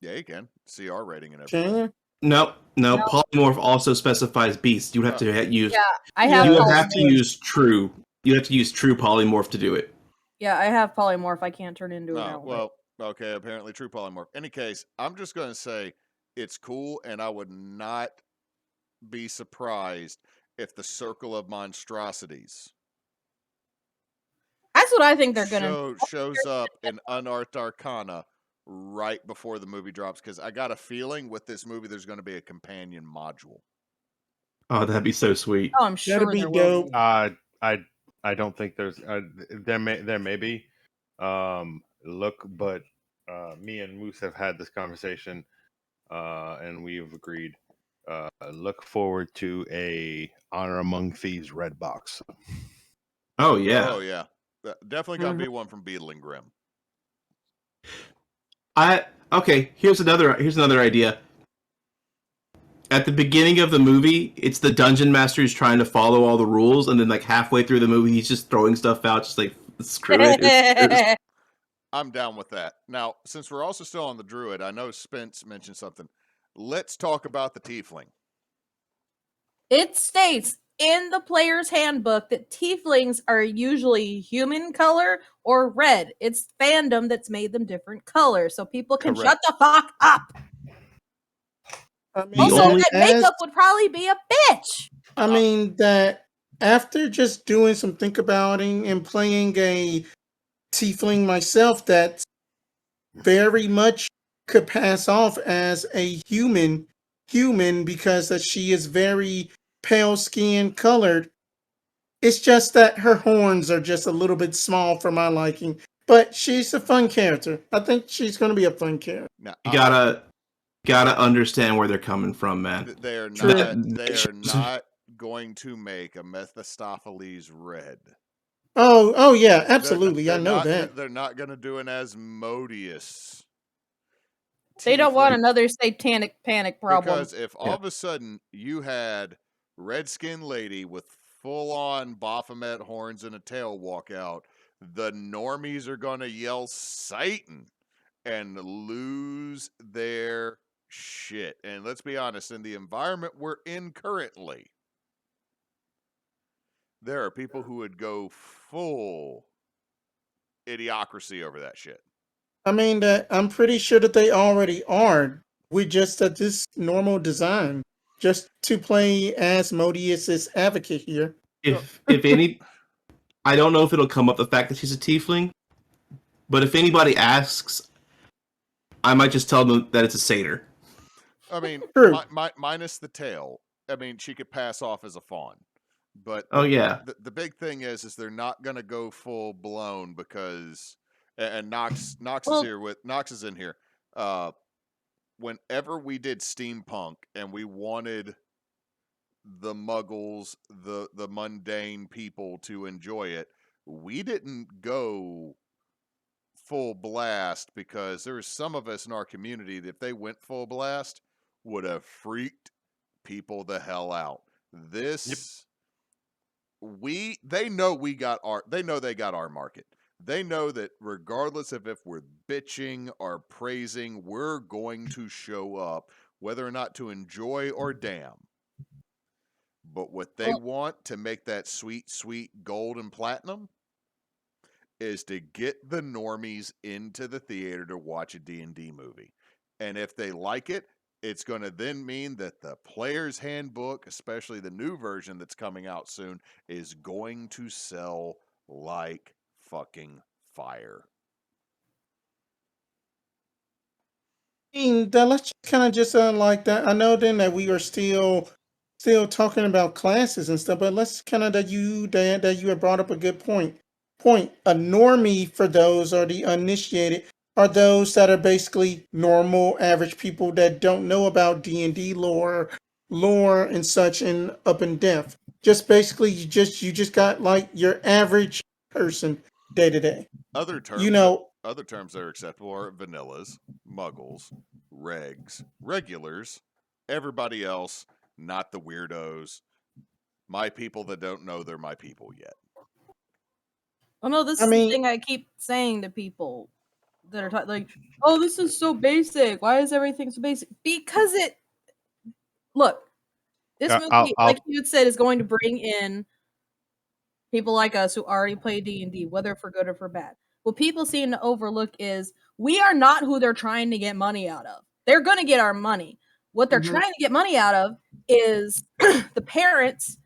Yeah, you can. CR rating and Can everything. you? No, polymorph also specifies beast. You would have to use. Yeah, I have. You would polymorph. have to use true. You have to use true polymorph to do it. Yeah, I have polymorph. I can't turn into an No, owlbear. well, okay, apparently true polymorph. Any case, I'm just going to say it's cool, and I would not be surprised if the Circle of Monstrosities That's what I think they're gonna. shows up in Unearthed Arcana right before the movie drops, because I got a feeling with this movie there's going to be a companion module. Oh, that'd be so sweet. Oh, I'm sure That'd be there will dope. be. I don't think there's there may be but me and Moose have had this conversation and we have agreed look forward to a Honor Among Thieves red box. Oh yeah. Oh yeah, definitely going to be one from Beetle and Grimm. Okay. Here's another idea. At the beginning of the movie, it's the dungeon master who's trying to follow all the rules, and then like halfway through the movie, he's just throwing stuff out, just like screw it. I'm down with that. Now, since we're also still on the druid, I know Spence mentioned something. Let's talk about the tiefling. It states in the player's handbook that tieflings are usually human color or red. It's fandom that's made them different colors, so people can shut Correct. the fuck up. I mean, Also, only- that makeup would probably be a bitch. I mean that after just doing some think abouting and playing a tiefling myself, that very much could pass off as a human because that she is very pale skin colored. It's just that her horns are just a little bit small for my liking, but she's a fun character. I think she's going to be a fun character. Now, You gotta understand where they're coming from, man. they are True. not going to make a Mephistopheles red. Oh yeah, absolutely. I know not, that. They're not going to do an Asmodeus. They don't want tiefling. another satanic panic problem. Because if all of a sudden you had red-skinned lady with full-on Baphomet horns and a tail walk out, the normies are going to yell Satan and lose their shit. And let's be honest, in the environment we're in currently, there are people who would go full idiocracy over that shit. I mean, that I'm pretty sure that they already are. We just at this normal design, just to play as Modius's advocate here. If any, I don't know if it'll come up the fact that she's a tiefling, but if anybody asks, I might just tell them that it's a satyr. I mean, True. minus the tail. I mean, she could pass off as a fawn. But Oh yeah, the big thing is they're not going to go full blown because, and Knox is here with Knox is in here. Whenever we did steampunk and we wanted the muggles, the mundane people to enjoy it, we didn't go full blast because there's some of us in our community that if they went full blast would have freaked people the hell out. This they know they got our market. They know that regardless of if we're bitching or praising, we're going to show up, whether or not to enjoy or damn. But what they Well- want to make that sweet, sweet gold and platinum is to get the normies into the theater to watch a D&D movie. And if they like it, it's going to then mean that the player's handbook, especially the new version that's coming out soon, is going to sell like fucking fire. Let's kind of just like that. I know then that we are still talking about classes and stuff, but let's kind of that you have brought up a good point. A normie for those are the uninitiated are those that are basically normal average people that don't know about D&D lore and such and up in depth. Just basically you just got like your average person day to day. Other terms, You know, other terms that are acceptable are vanillas, muggles, regs, regulars, everybody else, not the weirdos, my people that don't know they're my people yet. Oh no, this I is the mean, thing I keep saying to people that are like, "Oh, this is so basic. Why is everything so basic?" Because look, this movie, like you had said, is going to bring in people like us who already play D&D, whether for good or for bad. What people seem to overlook is we are not who they're trying to get money out of. They're going to get our money. What they're trying to get money out of is the parents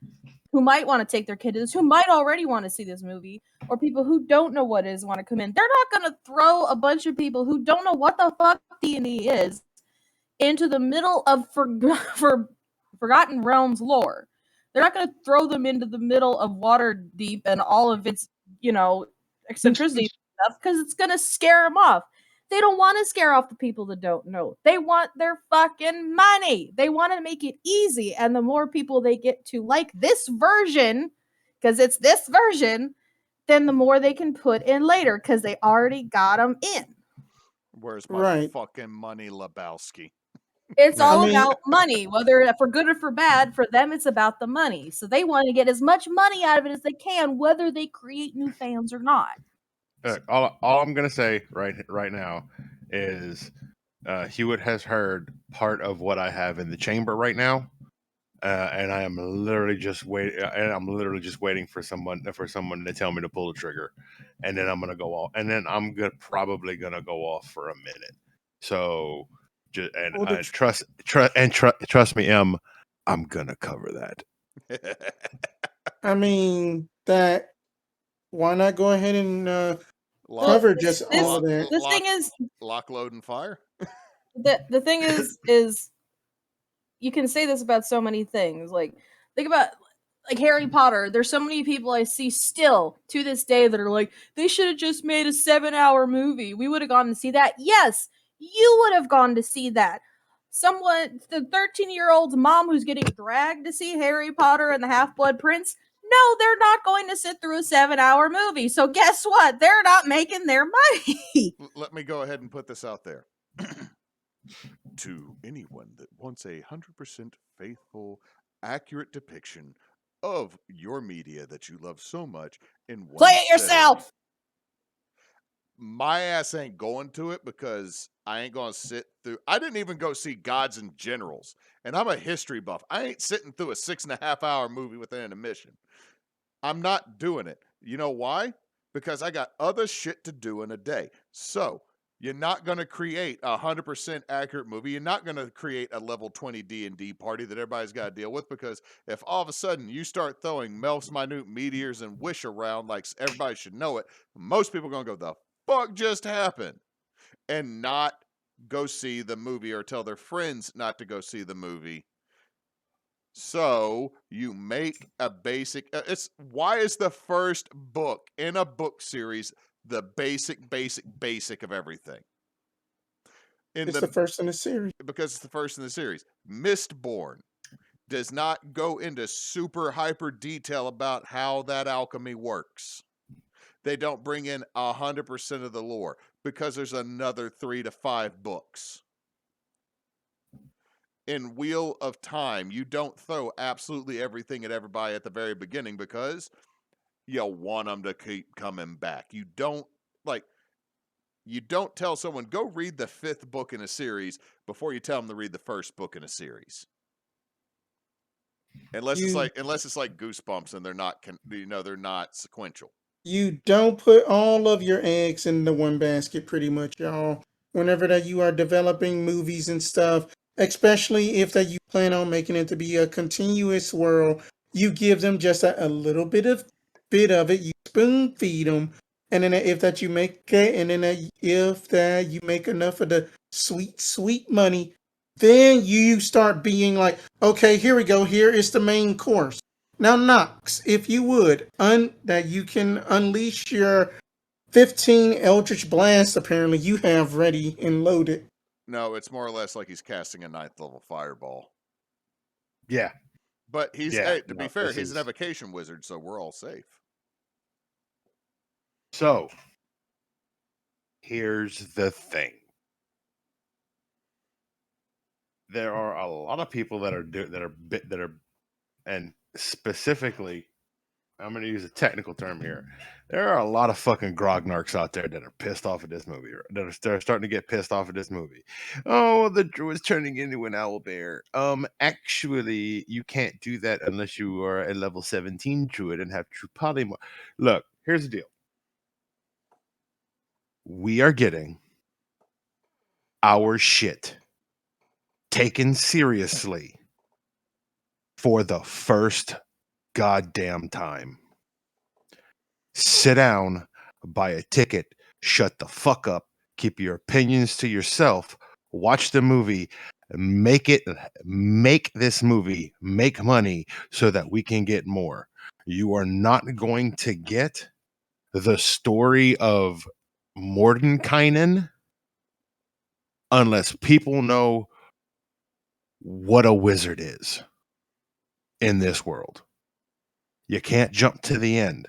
who might want to take their kid to this, who might already want to see this movie, or people who don't know what it is want to come in. They're not going to throw a bunch of people who don't know what the fuck D&D is into the middle of Forgotten Realms lore. They're not going to throw them into the middle of Waterdeep and all of its, eccentricity stuff because it's going to scare them off. They don't want to scare off the people that don't know. They want their fucking money. They want to make it easy. And the more people they get to like this version, because it's this version, then the more they can put in later because they already got them in. Where's my right. fucking money, Lebowski? It's all I mean, about money, whether for good or for bad. For them, it's about the money. So they want to get as much money out of it as they can, whether they create new fans or not. All I'm gonna say right now is Hewitt has heard part of what I have in the chamber right now, and I am literally just waiting for someone to tell me to pull the trigger, and then I'm gonna go off, and then probably gonna go off for a minute. So, trust me, M, I'm gonna cover that. I mean that. Why not go ahead and Well, cover just all of that? the thing is, lock, load, and fire. the thing is you can say this about so many things. Like think about like Harry Potter. There's so many people I see still to this day that are like, they should have just made a 7-hour movie. We would have gone to see that. Yes, you would have gone to see that. The 13-year-old's mom who's getting dragged to see Harry Potter and the Half-Blood Prince. No, they're not going to sit through a 7-hour movie. So guess what? They're not making their money. Let me go ahead and put this out there. To anyone that wants 100% faithful, accurate depiction of your media that you love so much in one Play it setting, yourself. my ass ain't going to it because I ain't going to sit through. I didn't even go see Gods and Generals, and I'm a history buff. I ain't sitting through a 6.5-hour movie with an intermission. I'm not doing it. You know why? Because I got other shit to do in a day. So you're not going to create 100% accurate movie. You're not going to create a level 20 D&D party that everybody's got to deal with, because if all of a sudden you start throwing Melf's minute meteors and wish around like everybody should know it, most people are going to go, the fuck just happened? And not go see the movie or tell their friends not to go see the movie. So you make a basic. It's why is the first book in a book series the basic of everything? It's the first in the series. Because it's the first in the series. Mistborn does not go into super hyper detail about how that alchemy works. They don't bring in 100% of the lore because there's another 3 to 5 books. in Wheel of Time, you don't throw absolutely everything at everybody at the very beginning because you want them to keep coming back. You don't tell someone go read the 5th book in a series before you tell them to read the 1st book in a series. Unless it's like Goosebumps and they're not sequential. You don't put all of your eggs in the one basket, pretty much, y'all. Whenever that you are developing movies and stuff, especially if that you plan on making it to be a continuous world, you give them just a little bit of it. You spoon feed them, and then if that you make it, and then if that you make enough of the sweet money, then you start being like, okay, here we go. Here is the main course. Now, Knox, if you would, that you can unleash your 15 Eldritch Blast, apparently you have ready and loaded. No, it's more or less like he's casting a 9th level fireball. Yeah. But he's, Yeah, hey, to no, be fair, this he's an is- evocation wizard, so we're all safe. So here's the thing. There are a lot of people that are, and specifically, I'm going to use a technical term here. There are a lot of fucking grognarks out there that are pissed off at this movie, or that are starting to get pissed off at this movie. Oh, the druid's turning into an owlbear. Actually, you can't do that unless you are a level 17 druid and have true polymorph. Look, here's the deal. We are getting our shit taken seriously for the first goddamn time. Sit down, buy a ticket, shut the fuck up, keep your opinions to yourself, watch the movie, make this movie make money so that we can get more. You are not going to get the story of Mordenkainen unless people know what a wizard is in this world. You can't jump to the end.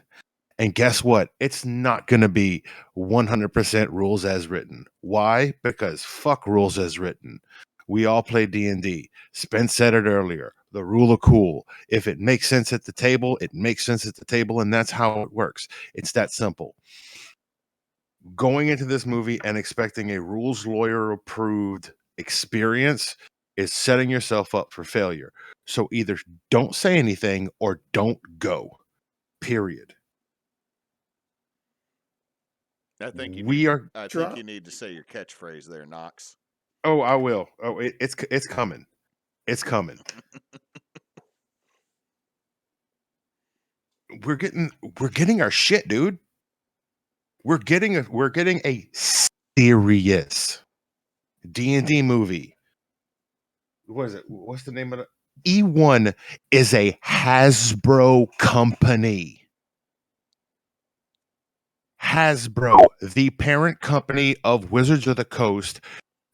And guess what? It's not going to be 100% rules as written. Why? Because fuck rules as written. We all play D&D. Spence said it earlier. The rule of cool. If it makes sense at the table, it makes sense at the table, and that's how it works. It's that simple. Going into this movie and expecting a rules lawyer approved experience is setting yourself up for failure. So either don't say anything or don't go. Period. I think you need to say your catchphrase there, Knox. Oh, I will. Oh, it's coming. It's coming. We're getting our shit, dude. We're getting a serious D&D movie. What is it? What's the name of it? E1 is a Hasbro company. Hasbro, the parent company of Wizards of the Coast,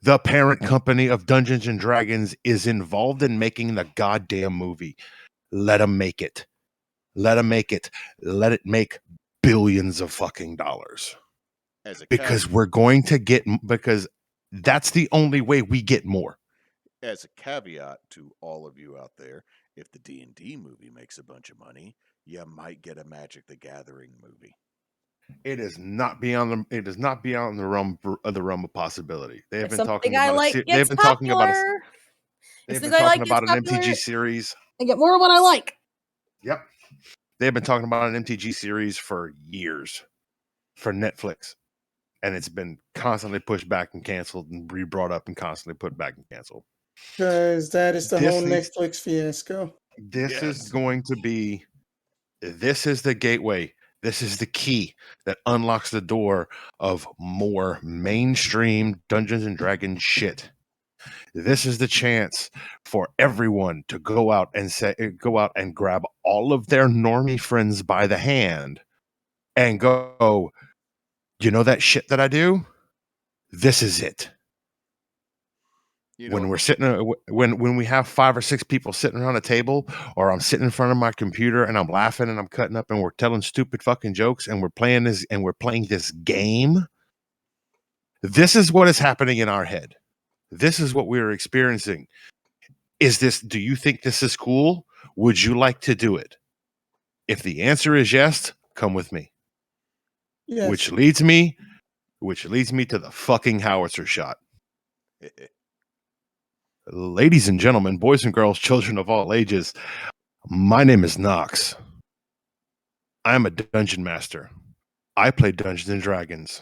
the parent company of Dungeons and Dragons, is involved in making the goddamn movie. Let them make it. Let them make it. Let it make billions of fucking dollars. Because that's the only way we get more. As a caveat to all of you out there, if the D&D movie makes a bunch of money, you might get a Magic the Gathering movie. It is not beyond the realm of possibility. They have If been talking something I about like they've gets been talking about popular, they've been something I like talking gets about an popular, MTG series. I get more of what I like. Yep. They've been talking about an MTG series for years for Netflix. And it's been constantly pushed back and canceled and re-brought up and constantly put back and canceled. Because that is the whole Netflix fiasco. This is going to be, this is the gateway. This is the key that unlocks the door of more mainstream Dungeons and Dragons shit. This is the chance for everyone to go out and grab all of their normie friends by the hand and go, you know that shit that I do? This is it. When we're sitting, when we have 5 or 6 people sitting around a table, or I'm sitting in front of my computer and I'm laughing and I'm cutting up and we're telling stupid fucking jokes and we're playing this game. This is what is happening in our head. This is what we're experiencing. Do you think this is cool? Would you like to do it? If the answer is yes, come with me. Yes. Which leads me to the fucking howitzer shot. Ladies and gentlemen, boys and girls, children of all ages, my name is Knox. I'm a dungeon master. I play Dungeons and Dragons.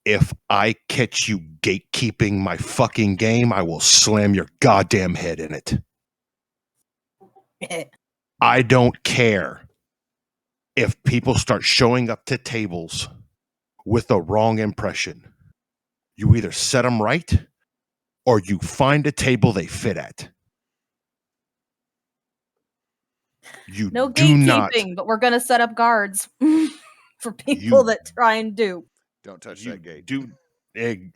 If I catch you gatekeeping my fucking game, I will slam your goddamn head in it. I don't care if people start showing up to tables with the wrong impression. You either set them right or you find a table they fit at. You No do not. gatekeeping, but we're gonna set up guards for people that try and do. Don't touch You that gate.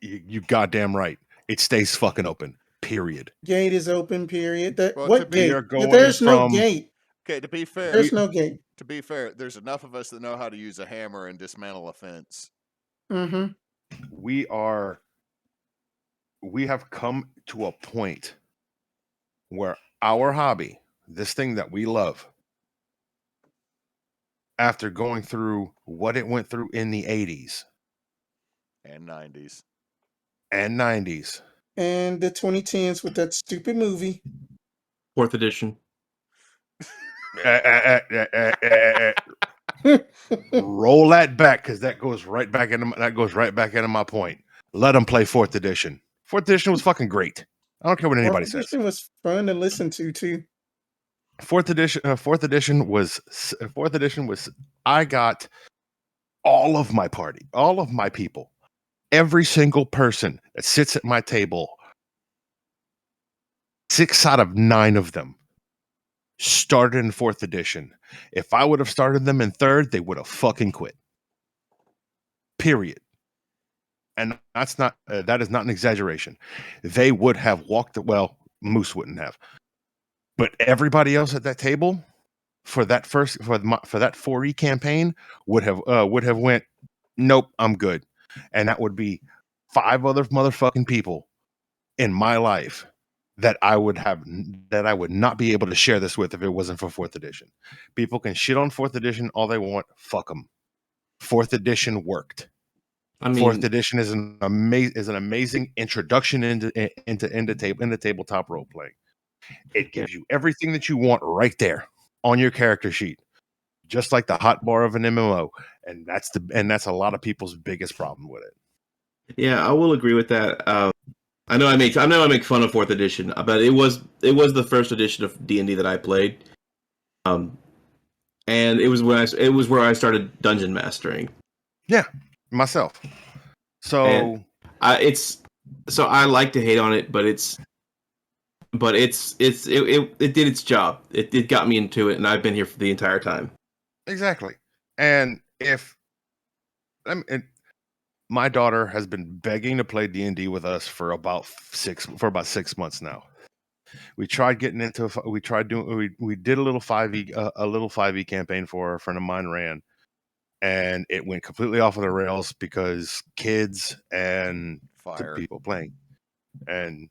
you goddamn right. It stays fucking open. Period. Gate is open. Period. Well, to What be- gate? We are going There's no from- gate. Okay, to be fair, There's no gate. there's enough of us that know how to use a hammer and dismantle a fence. Mm-hmm. We have come to a point where our hobby, this thing that we love, after going through what it went through in the 80s And 90s. and 90s, And the 2010s with that stupid movie. 4th edition. roll that back, because that goes right back into my point. Let them play 4th edition. 4th edition was fucking great. I don't care what anybody Fourth says. edition was fun to listen to too. 4th edition was I got all of my party, all of my people, every single person that sits at my table, 6 out of 9 of them started in 4th edition. If I would have started them in 3rd, they would have fucking quit. Period. And that is not an exaggeration. They would have walked. Well, Moose wouldn't have, but everybody else at that table for that 4E campaign would have went, nope, I'm good. And that would be 5 other motherfucking people in my life that I would not be able to share this with if it wasn't for 4th edition. People can shit on 4th edition all they want. Fuck them. 4th edition worked. I mean, 4th edition is an amazing introduction into tabletop role playing. It gives you everything that you want right there on your character sheet, just like the hot bar of an MMO, and that's a lot of people's biggest problem with it. yeah, I will agree with that. I know I make fun of 4th edition, but it was the first edition of D&D that I played, and it was where I started dungeon mastering. Yeah, myself. So I like to hate on it, but it did its job. It got me into it, and I've been here for the entire time. Exactly. And my daughter has been begging to play D&D with us for about 6 months now. We tried getting into we did a little 5e campaign for a friend of mine ran, and it went completely off of the rails because kids and Fire. people playing, and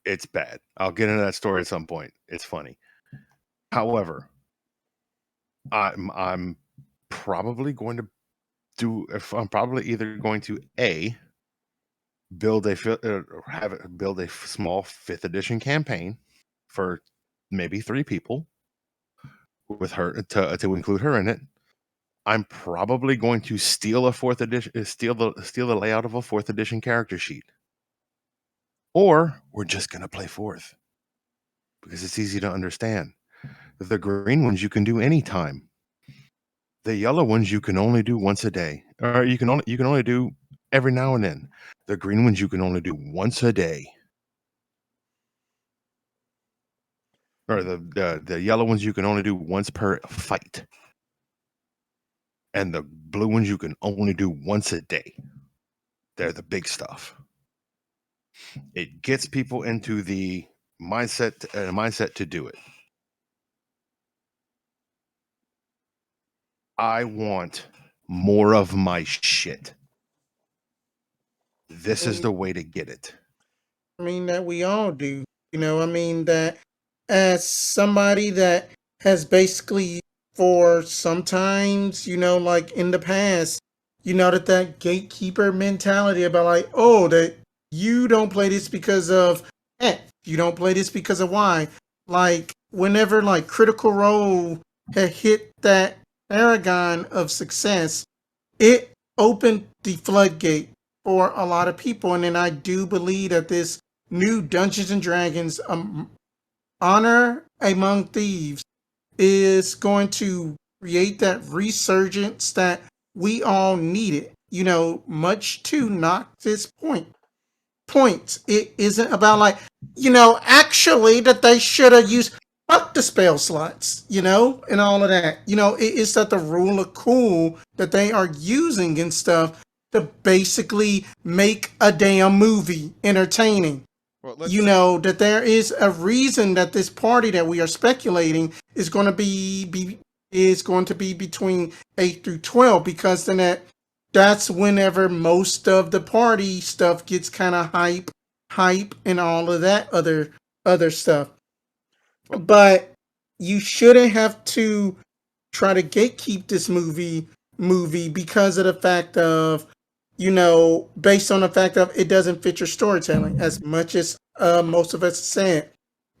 it's bad. I'll get into that story at some point. It's funny. However, I'm probably going to I'm probably either going to build a small 5th edition campaign for maybe 3 people with her to include her in it. I'm probably going to steal a 4th edition, steal the layout of a 4th edition character sheet, or we're just gonna play 4th because it's easy to understand. The green ones you can do anytime. The yellow ones you can only do once a day, or you can only do every now and then. The green ones you can only do once a day, or the yellow ones you can only do once per fight, and the blue ones you can only do once a day. They're the big stuff. It gets people into the mindset to do it. I want more of my shit. This is the way to get it. I mean, that we all do. I mean, that as somebody that has basically, for sometimes, like in the past, that gatekeeper mentality about like, oh, that you don't play this because of X, you don't play this because of Y. Like, whenever, like, Critical Role had hit that paragon of success, it opened the floodgate for a lot of people. And then I do believe that this new Dungeons and Dragons Honor Among Thieves is going to create that resurgence that we all needed. Much to Nox's points. It isn't about like, actually that they should have used fuck the spell slots, and all of that. It's that the rule of cool that they are using and stuff to basically make a damn movie entertaining. Well, let's That there is a reason that this party that we are speculating is going to be between 8 through 12, because then that's whenever most of the party stuff gets kind of hype and all of that other stuff. well, But you shouldn't have to try to gatekeep this movie because of the fact of, based on the fact of it doesn't fit your storytelling. As much as most of us said,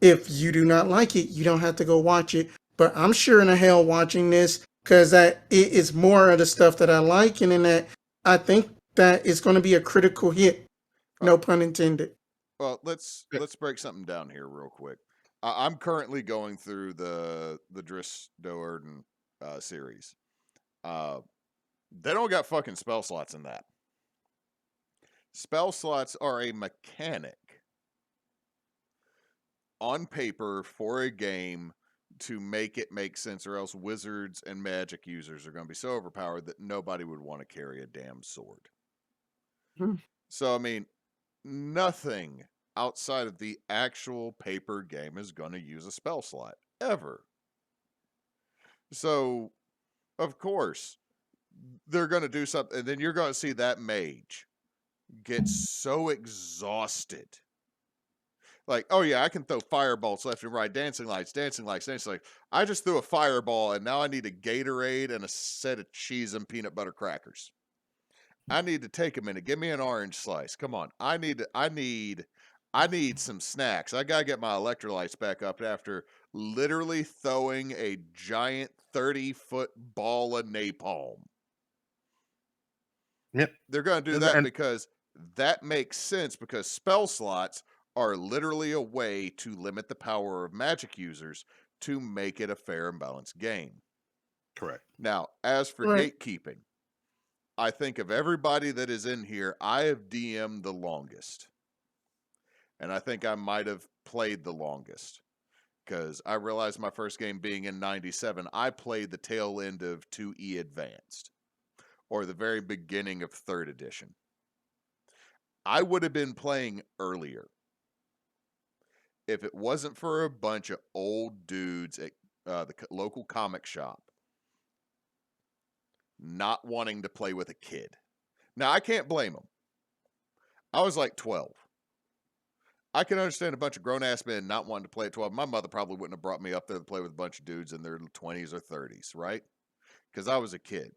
if you do not like it, you don't have to go watch it. But I'm sure in the hell watching this, because that it is more of the stuff that I like, and in that I think that it's going to be a critical hit. uh, No pun intended. well, let's break something down here real quick. I'm currently going through the Driss Doerden series. They don't got fucking spell slots in that. Spell slots are a mechanic on paper for a game to make it make sense, or else wizards and magic users are going to be so overpowered that nobody would want to carry a damn sword. Hmm. So, I mean, nothing outside of the actual paper game is going to use a spell slot, ever. So, of course, they're going to do something, and then you're going to see that mage get so exhausted. Like, oh yeah, I can throw fireballs left and right, dancing lights, dancing lights, dancing lights. I just threw a fireball, and now I need a Gatorade and a set of cheese and peanut butter crackers. I need to take a minute. Give me an orange slice. Come on. I need some snacks. I gotta get my electrolytes back up after literally throwing a giant 30-foot ball of napalm. Yep. They're gonna do that because that makes sense, because spell slots are literally a way to limit the power of magic users to make it a fair and balanced game. Correct. Now, as for Right. gatekeeping, I think of everybody that is in here, I have DM'd the longest. And I think I might have played the longest, because I realized my first game being in 97, I played the tail end of 2E Advanced, or the very beginning of 3rd edition. I would have been playing earlier if it wasn't for a bunch of old dudes at the local comic shop not wanting to play with a kid. Now, I can't blame them. I was like 12. I can understand a bunch of grown-ass men not wanting to play at 12. My mother probably wouldn't have brought me up there to play with a bunch of dudes in their 20s or 30s, right? Because I was a kid.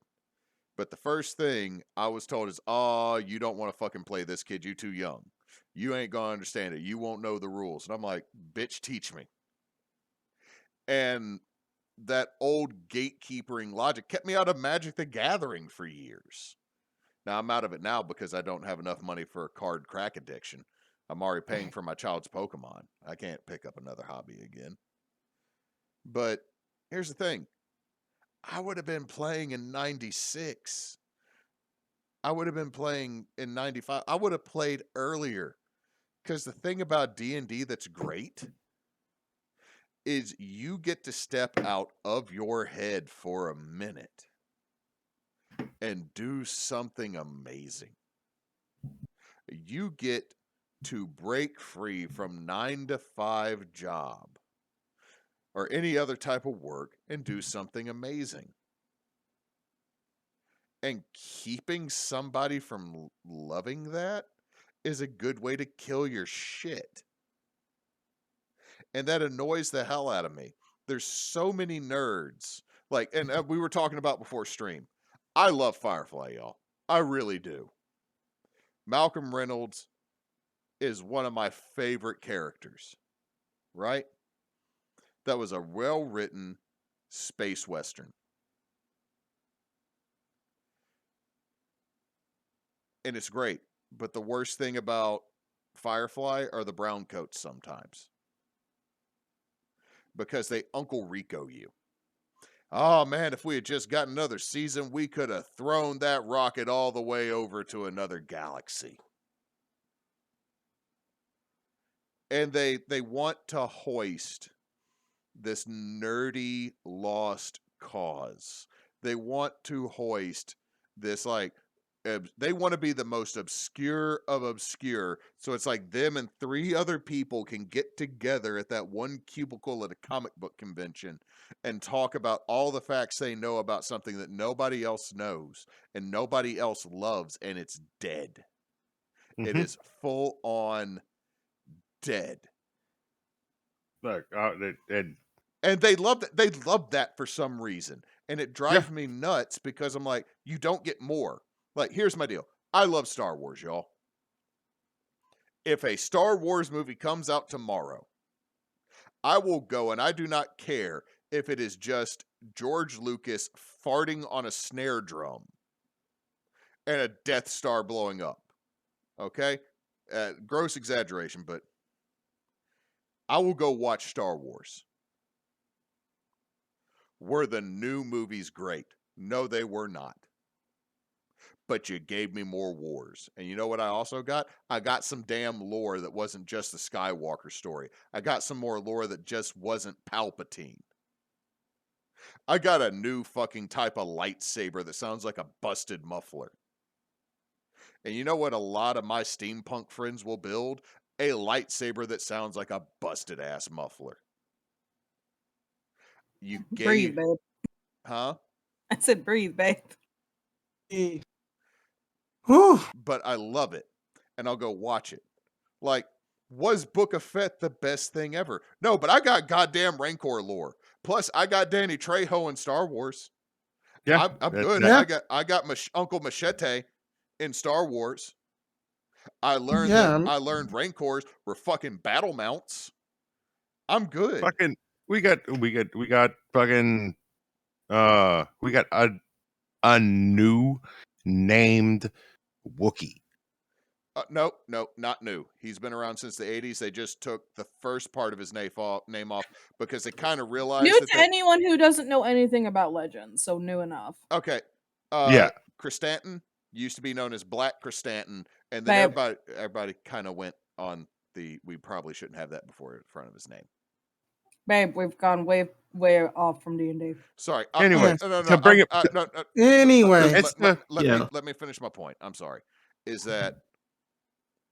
But the first thing I was told is, oh, you don't want to fucking play this, kid. You too young. You ain't going to understand it. You won't know the rules. And I'm like, bitch, teach me. And that old gatekeepering logic kept me out of Magic the Gathering for years. Now, I'm out of it now because I don't have enough money for a card crack addiction. I'm already paying for my child's Pokemon. I can't pick up another hobby again. But here's the thing. I would have been playing in 96. I would have been playing in 95. I would have played earlier. Because the thing about D&D that's great is you get to step out of your head for a minute and do something amazing. You get to break free from 9-to-5 job or any other type of work and do something amazing. And keeping somebody from loving that is a good way to kill your shit. And that annoys the hell out of me. There's so many nerds. Like, and we were talking about before stream. I love Firefly, y'all. I really do. Malcolm Reynolds is one of my favorite characters, right? That was a well-written space western. And it's great. But the worst thing about Firefly are the brown coats sometimes. Because they Uncle Rico you. Oh man, if we had just got another season, we could have thrown that rocket all the way over to another galaxy. And they want to hoist this nerdy lost cause. They want to hoist this like they want to be the most obscure of obscure. So it's like them and 3 other people can get together at that one cubicle at a comic book convention and talk about all the facts they know about something that nobody else knows and nobody else loves, and it's dead. It is full on dead. Look, And they love that. They love that for some reason. And it drives me nuts because I'm like, you don't get more. Like, here's my deal. I love Star Wars, y'all. If a Star Wars movie comes out tomorrow, I will go, and I do not care if it is just George Lucas farting on a snare drum and a Death Star blowing up. Okay? Gross exaggeration, but I will go watch Star Wars. Were the new movies great? No, they were not. But you gave me more wars. And you know what I also got? I got some damn lore that wasn't just the Skywalker story. I got some more lore that just wasn't Palpatine. I got a new fucking type of lightsaber that sounds like a busted muffler. And you know what a lot of my steampunk friends will build? A lightsaber that sounds like a busted ass muffler. You Breathe, gave... babe. Huh? I said breathe, babe. Whew. But I love it, and I'll go watch it. Like, was Book of Fett the best thing ever? No, but I got goddamn Rancor lore. Plus, I got Danny Trejo in Star Wars. Yeah, I'm good. Yeah. I got Uncle Machete in Star Wars. I learned Yeah. I learned Rancors were fucking battle mounts. I'm good. fucking we got fucking we got a new named Wookiee. No, not new. He's been around since the 80s. They just took the first part of his name off because they kind of realized New that to anyone who doesn't know anything about Legends, so new enough. Okay. Yeah. Chrysanthemum used to be known as Black Chrysanthemum, and then Babe. everybody kind of went on the we probably shouldn't have that before in front of his name. Babe, we've gone way off from D&D. Sorry. Anyway, no, to bring it Anyway. let me finish my point. I'm sorry. Is that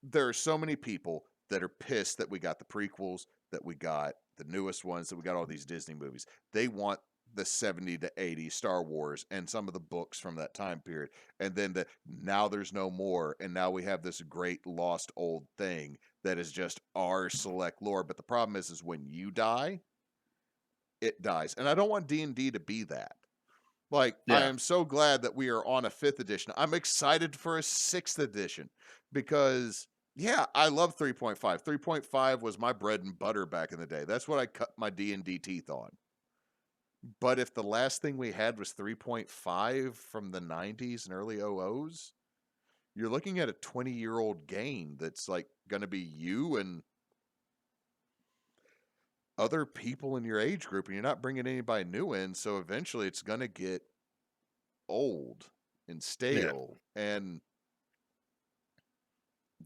there are so many people that are pissed that we got the prequels, that we got the newest ones, that we got all these Disney movies. They want the 70 to 80 Star Wars and some of the books from that time period. And then now there's no more. And now we have this great lost old thing that is just our select lore. But the problem is when you die, it dies. And I don't want D&D to be that. Like, I am so glad that we are on a 5th edition. I'm excited for a 6th edition because, yeah, I love 3.5. 3.5 was my bread and butter back in the day. That's what I cut my D&D teeth on. But if the last thing we had was 3.5 from the 90s and early 00s, you're looking at a 20-year-old game that's like going to be you and other people in your age group, and you're not bringing anybody new in, so eventually it's going to get old and stale, and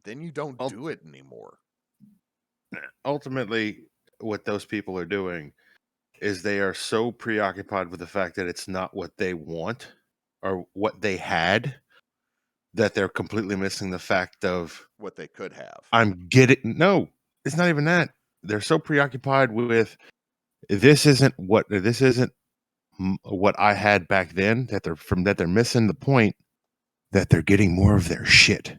then you don't do it anymore. Ultimately, what those people are doing is they are so preoccupied with the fact that it's not what they want or what they had that they're completely missing the fact of what they could have. No, it's not even that. They're so preoccupied with this isn't what I had back then that they're missing the point that they're getting more of their shit.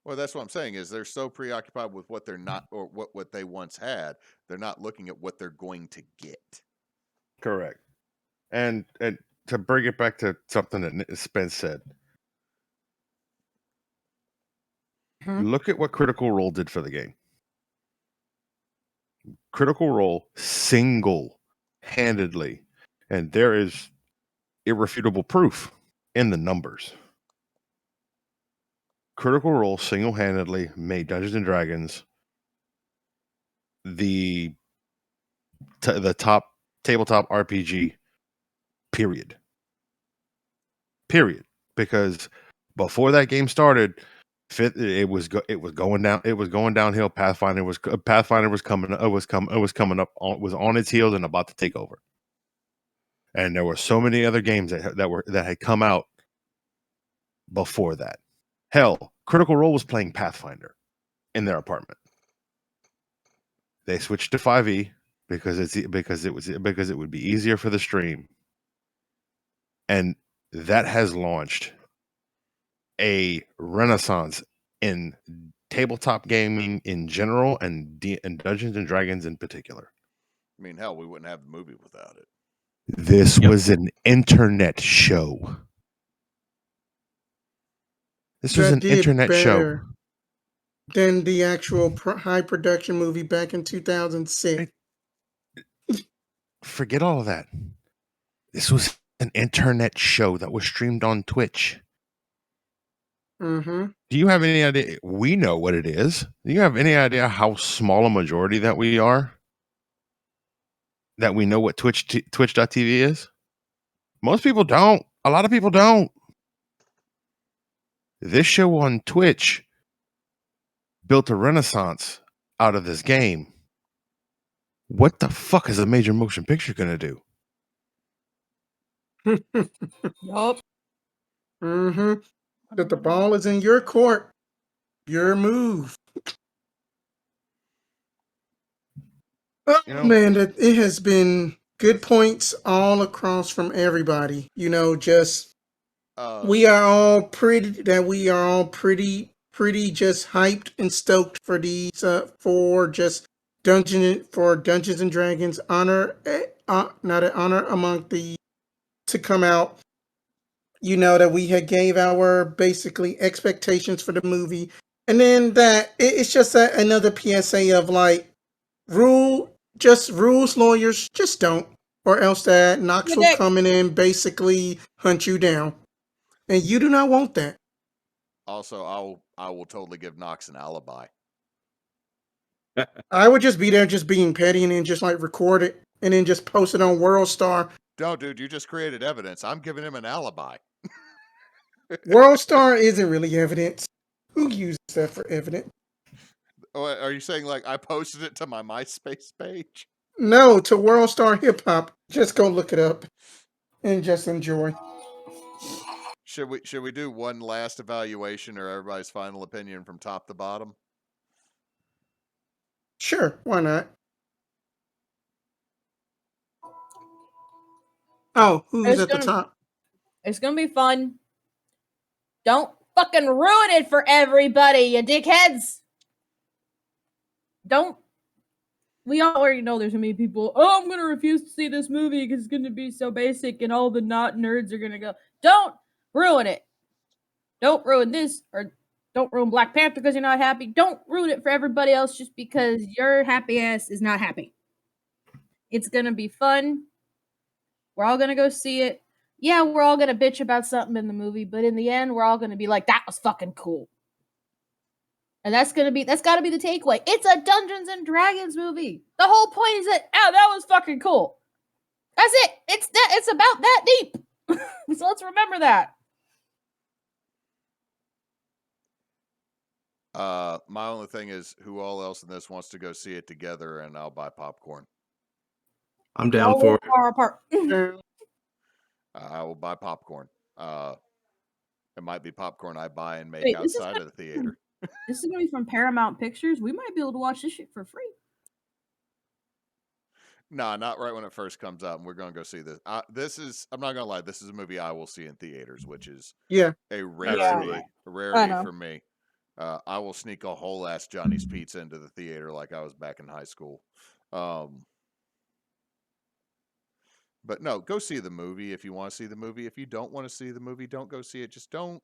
Well, that's what I'm saying is they're so preoccupied with what they're not or what they once had, they're not looking at what they're going to get. Correct. And to bring it back to something that Spence said, look at what Critical Role did for the game. Critical Role single-handedly, and there is irrefutable proof in the numbers. Critical Role single-handedly made Dungeons and Dragons the top tabletop RPG. Period. Because before that game started, it was going downhill. Pathfinder was coming up was on its heels and about to take over. And there were so many other games that had come out before that. Hell, Critical Role was playing Pathfinder in their apartment. They switched to 5e because it would be easier for the stream. And that has launched a renaissance in tabletop gaming in general and Dungeons and Dragons in particular. I mean, hell, we wouldn't have the movie without it. This was an internet show. This was That an did internet show. better than the actual high production movie back in 2006. Forget all of that. This was an internet show that was streamed on Twitch. Mm-hmm. Do you have any idea? We know what it is. Do you have any idea how small a majority that we are? That we know what Twitch.tv is? Most people don't. A lot of people don't. This show on Twitch built a renaissance out of this game. What the fuck is a major motion picture going to do? Yup. Mm-hmm. That the ball is in your court. Your move. Oh, man, that it has been good points all across from everybody. Just we are all pretty just hyped and stoked for these for Dungeons and Dragons Honor not an Honor Among Thieves to come out. That we had gave our basically expectations for the movie, and then that it's just another PSA of like rules lawyers just don't, or else that Knox will come in and basically hunt you down, and you do not want that. Also, I will totally give Knox an alibi. I would just be there just being petty and then just like record it and then just post it on WorldStar. No, dude, you just created evidence. I'm giving him an alibi. WorldStar isn't really evidence. Who uses that for evidence? Oh, are you saying like I posted it to my MySpace page? No, to WorldStar Hip Hop. Just go look it up and just enjoy. Should we do one last evaluation or everybody's final opinion from top to bottom? Sure, why not? Oh, who's at the top? It's gonna be fun. Don't fucking ruin it for everybody, you dickheads. Don't. We already know there's gonna be people. Oh, I'm gonna refuse to see this movie because it's gonna be so basic, and all the not nerds are gonna go. Don't ruin it. Don't ruin this, or don't ruin Black Panther because you're not happy. Don't ruin it for everybody else just because your happy ass is not happy. It's gonna be fun. We're all gonna go see it. Yeah, we're all gonna bitch about something in the movie, but in the end, we're all gonna be like, that was fucking cool. And that's gotta be the takeaway. It's a Dungeons and Dragons movie. The whole point is that that was fucking cool. That's it. It's about that deep. So let's remember that. My only thing is who all else in this wants to go see it together, and I'll buy popcorn. I'm down for it. Far apart. I will buy popcorn. It might be popcorn I buy and make outside of the theater. This is gonna be from Paramount Pictures. We might be able to watch this shit for free. Nah, not right when it first comes out, and we're gonna go see this. I'm not gonna lie, this is a movie I will see in theaters, which is a rarity for me. I will sneak a whole ass Johnny's Pizza into the theater like I was back in high school. But no, go see the movie if you want to see the movie. If you don't want to see the movie, don't go see it. Just don't.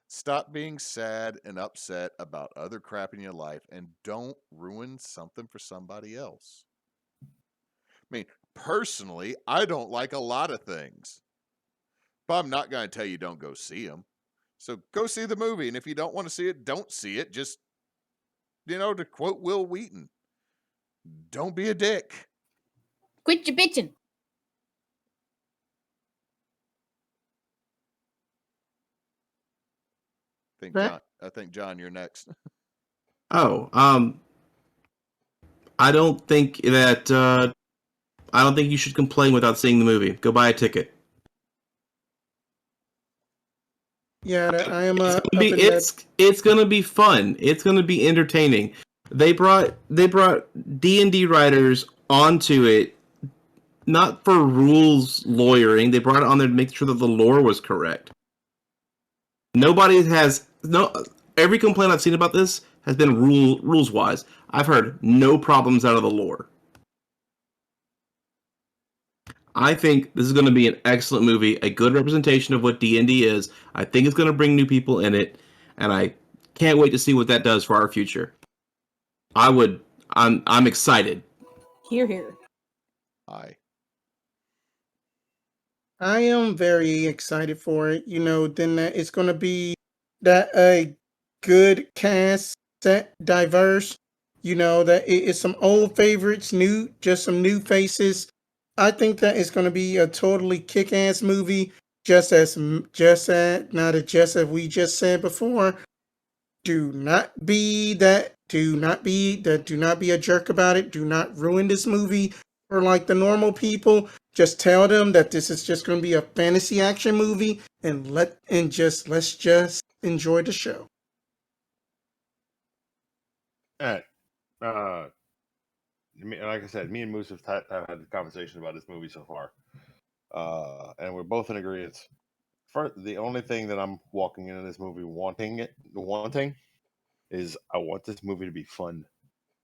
Stop being sad and upset about other crap in your life and don't ruin something for somebody else. I mean, personally, I don't like a lot of things, but I'm not going to tell you don't go see them. So go see the movie. And if you don't want to see it, don't see it. Just, to quote Will Wheaton, don't be a dick. Quit your bitching. I think John, you're next. Oh, I don't think that I don't think you should complain without seeing the movie. Go buy a ticket. Yeah, I am It's up gonna be in that. it's gonna be fun. It's gonna be entertaining. They brought D&D writers onto it, not for rules lawyering. They brought it on there to make sure that the lore was correct. Nobody has no. Every complaint I've seen about this has been rules wise. I've heard no problems out of the lore. I think this is going to be an excellent movie, a good representation of what D&D is. I think it's going to bring new people in it, and I can't wait to see what that does for our future. I'm excited. Here. Hi. I am very excited for it. Then that it's going to be that a good cast, set, diverse. That it's some old favorites, just some new faces. I think that it's going to be a totally kick-ass movie. Just as we just said before. Do not be that. Do not be a jerk about it. Do not ruin this movie for like the normal people. Just tell them that this is just going to be a fantasy action movie, and let's just enjoy the show. All right. Like I said, me and Moose have had a conversation about this movie so far, and we're both in agreement. First, the only thing that I'm walking into this movie wanting is I want this movie to be fun.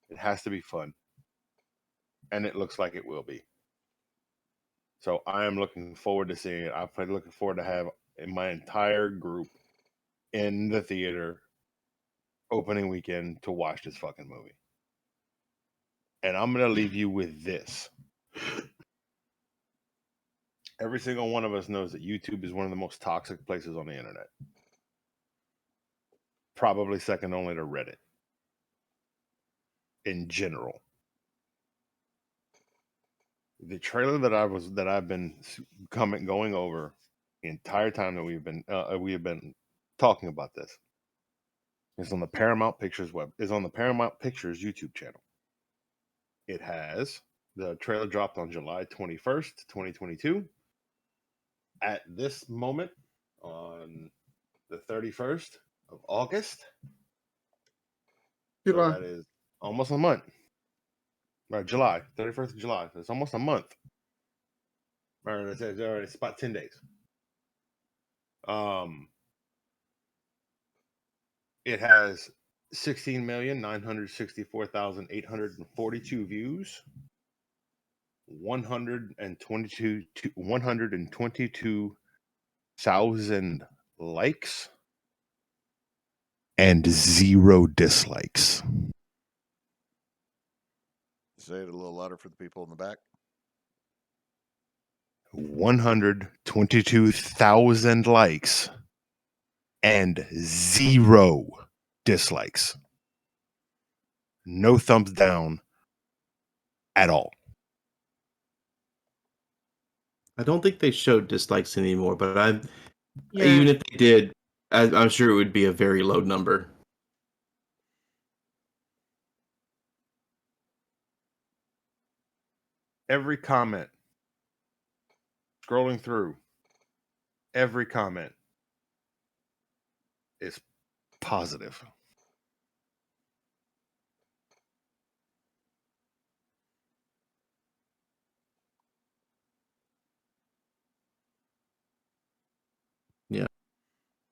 It has to be fun, and it looks like it will be. So I am looking forward to seeing it. I'm looking forward to have my entire group in the theater opening weekend to watch this fucking movie. And I'm going to leave you with this. Every single one of us knows that YouTube is one of the most toxic places on the internet. Probably second only to Reddit. In general. The trailer that I've been going over the entire time that we have been talking about this is on the Paramount Pictures YouTube channel. It has the trailer dropped on July 21st, 2022. At this moment, on the 31st of August, so that is almost a month. Right, July 31st of July. It's almost a month. Or it's about 10 days. It has 16,964,842 views, 122,000 likes, and 0 dislikes. Say it a little louder for the people in the back. 122,000 likes and 0 dislikes. No thumbs down at all. I don't think they showed dislikes anymore, but Yeah. even if they did, I'm sure it would be a very low number. Every comment, scrolling through, every comment is positive. Yeah.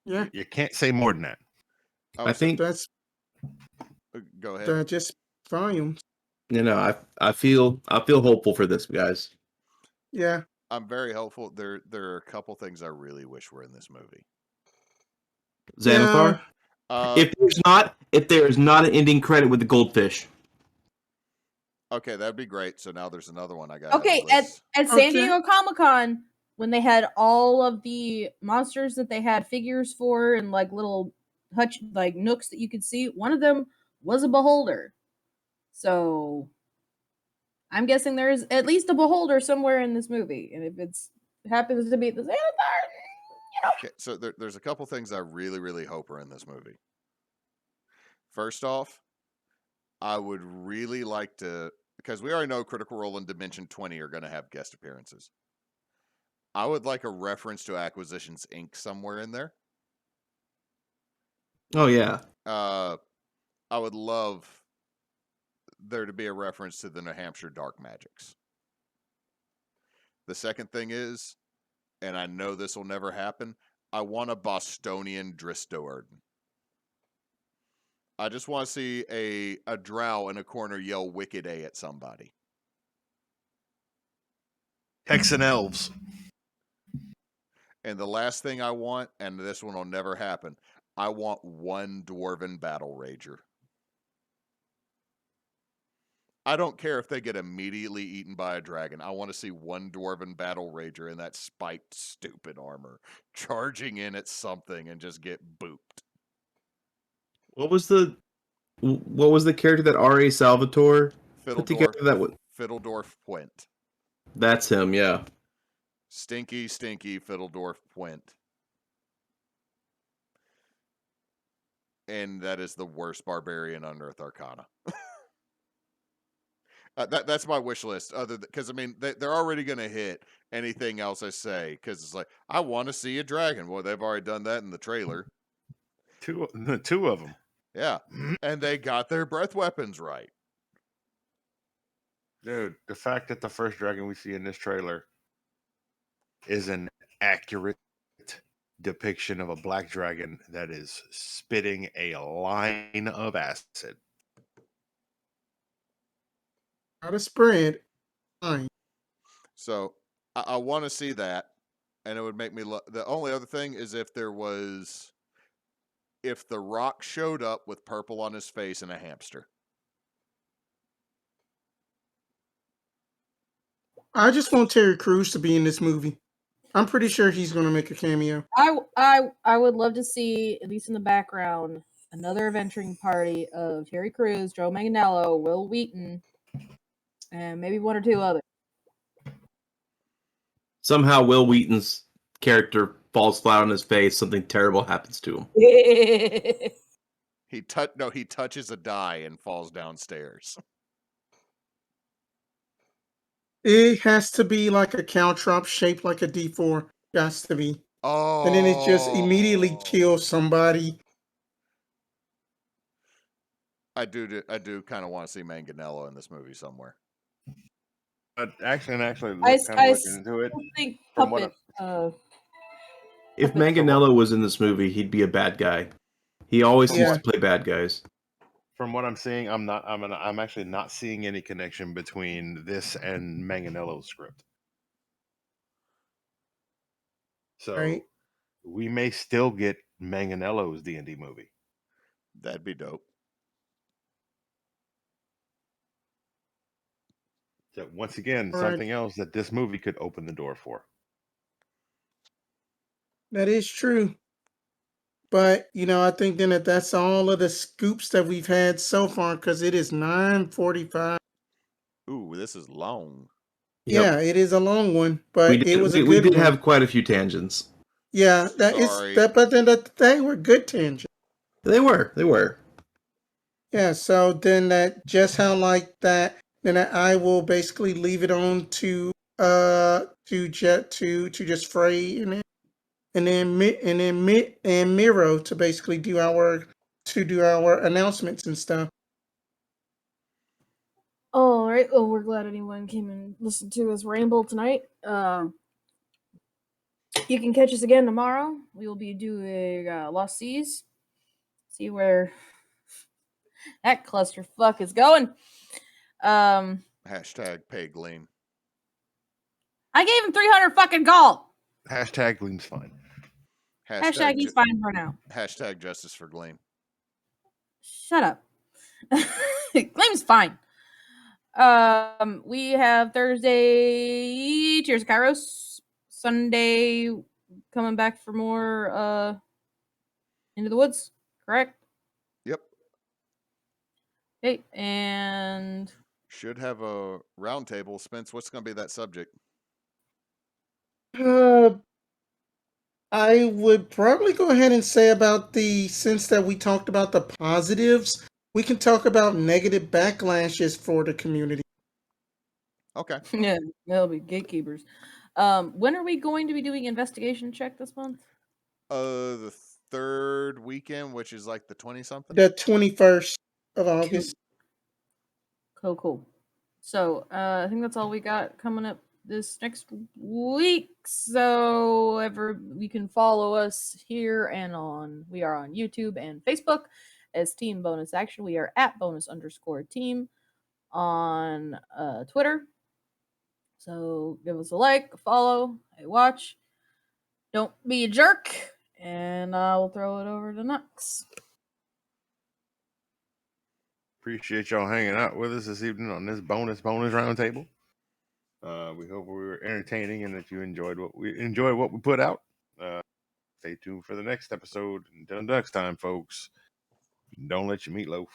Yeah. You can't say more than that. Oh, I so think That's go ahead. that just volumes. I feel hopeful for this, guys. Yeah. I'm very hopeful. There are a couple things I really wish were in this movie. Xanathar. Uh, If there is not an ending credit with the goldfish. okay, that'd be great. So now there's another one I got. Okay, at San Okay. Diego Comic-Con, when they had all of the monsters that they had figures for and like little hutch like nooks that you could see, one of them was a beholder. So I'm guessing there's at least a beholder somewhere in this movie. And if it happens to be the Xanathar, Okay, so there's a couple things I really, really hope are in this movie. First off, I would really like to, because we already know Critical Role and Dimension 20 are going to have guest appearances. I would like a reference to Acquisitions Inc. somewhere in there. Oh yeah. I would love there to be a reference to the New Hampshire Dark Magics. The second thing is, and I know this will never happen, I want a Bostonian Dristoerden. I just want to see a drow in a corner yell Wicked A at somebody. Hexen elves. And the last thing I want, and this one will never happen, I want one Dwarven Battle Rager. I don't care if they get immediately eaten by a dragon. I want to see one Dwarven Battle Rager in that spiked, stupid armor charging in at something and just get booped. What was the character that R.A. Salvatore put together? Fiddledorf Puent. That's him, yeah. Stinky Fiddledorf Puent. And that is the worst barbarian Unearthed Arcana. That's my wish list. Other because I mean they're already going to hit anything else I say because it's like I want to see a dragon. Well, they've already done that in the trailer. Two of them. Yeah, and they got their breath weapons right. Dude, the fact that the first dragon we see in this trailer is an accurate depiction of a black dragon that is spitting a line of acid. Not a spread. Fine. So I want to see that, and it would make me. The only other thing is if The Rock showed up with purple on his face and a hamster. I just want Terry Crews to be in this movie. I'm pretty sure he's going to make a cameo. I would love to see, at least in the background, another adventuring party of Terry Crews, Joe Manganiello, Will Wheaton, and maybe one or two others. Somehow Will Wheaton's character falls flat on his face. Something terrible happens to him. He touches a die and falls downstairs. It has to be like a caltrop shaped like a D4. Has to be. Oh. And then it just immediately kills somebody. I do kind of want to see Manganiello in this movie somewhere. Actually, I looking into it. think From what Puppet. If Manganiello was in this movie, he'd be a bad guy. He always seems Yeah. to play bad guys. From what I'm seeing, I'm actually not seeing any connection between this and Manganiello's script. So Right. we may still get Manganiello's D&D movie. That'd be dope. So once again, Right. something else that this movie could open the door for. That is true. But, I think then that's all of the scoops that we've had so far because it is 9:45. Ooh, this is long. Yep. Yeah, it is a long one, but it was a we good did one. have quite a few tangents. Yeah, Sorry. but then they were good tangents. They were. Yeah, so then that just how like that, then I will basically leave it on to just Frey and then Miro to basically do our announcements and stuff. All right. Well, we're glad anyone came and listened to us ramble tonight. You can catch us again tomorrow. We will be doing Lost Seas, see where that clusterfuck is going. Hashtag pay Gleam. I gave him 300 fucking gold. Hashtag Gleam's fine. Hashtag he's fine for now. Hashtag justice for Gleam. Shut up. Gleam's fine. We have Thursday, Cheers Kairos. Sunday, coming back for more Into the Woods, correct? Yep. Okay, and Should have a round table. Spence, what's going to be that subject? I would probably go ahead and say about since that we talked about the positives, we can talk about negative backlashes for the community. Okay. yeah, that'll be gatekeepers. When are we going to be doing investigation check this month? The third weekend, which is like the 20 something. The 21st of August. Cool. So I think that's all we got coming up this next week. So you can follow us here and we are on YouTube and Facebook as Team Bonus Action. We are at bonus_team on Twitter. So give us a like, a follow, a watch. Don't be a jerk, and I'll throw it over to Nux. Appreciate y'all hanging out with us this evening on this bonus roundtable. We hope we were entertaining and that you enjoyed what we put out. Stay tuned for the next episode. Until next time, folks. Don't let your meatloaf.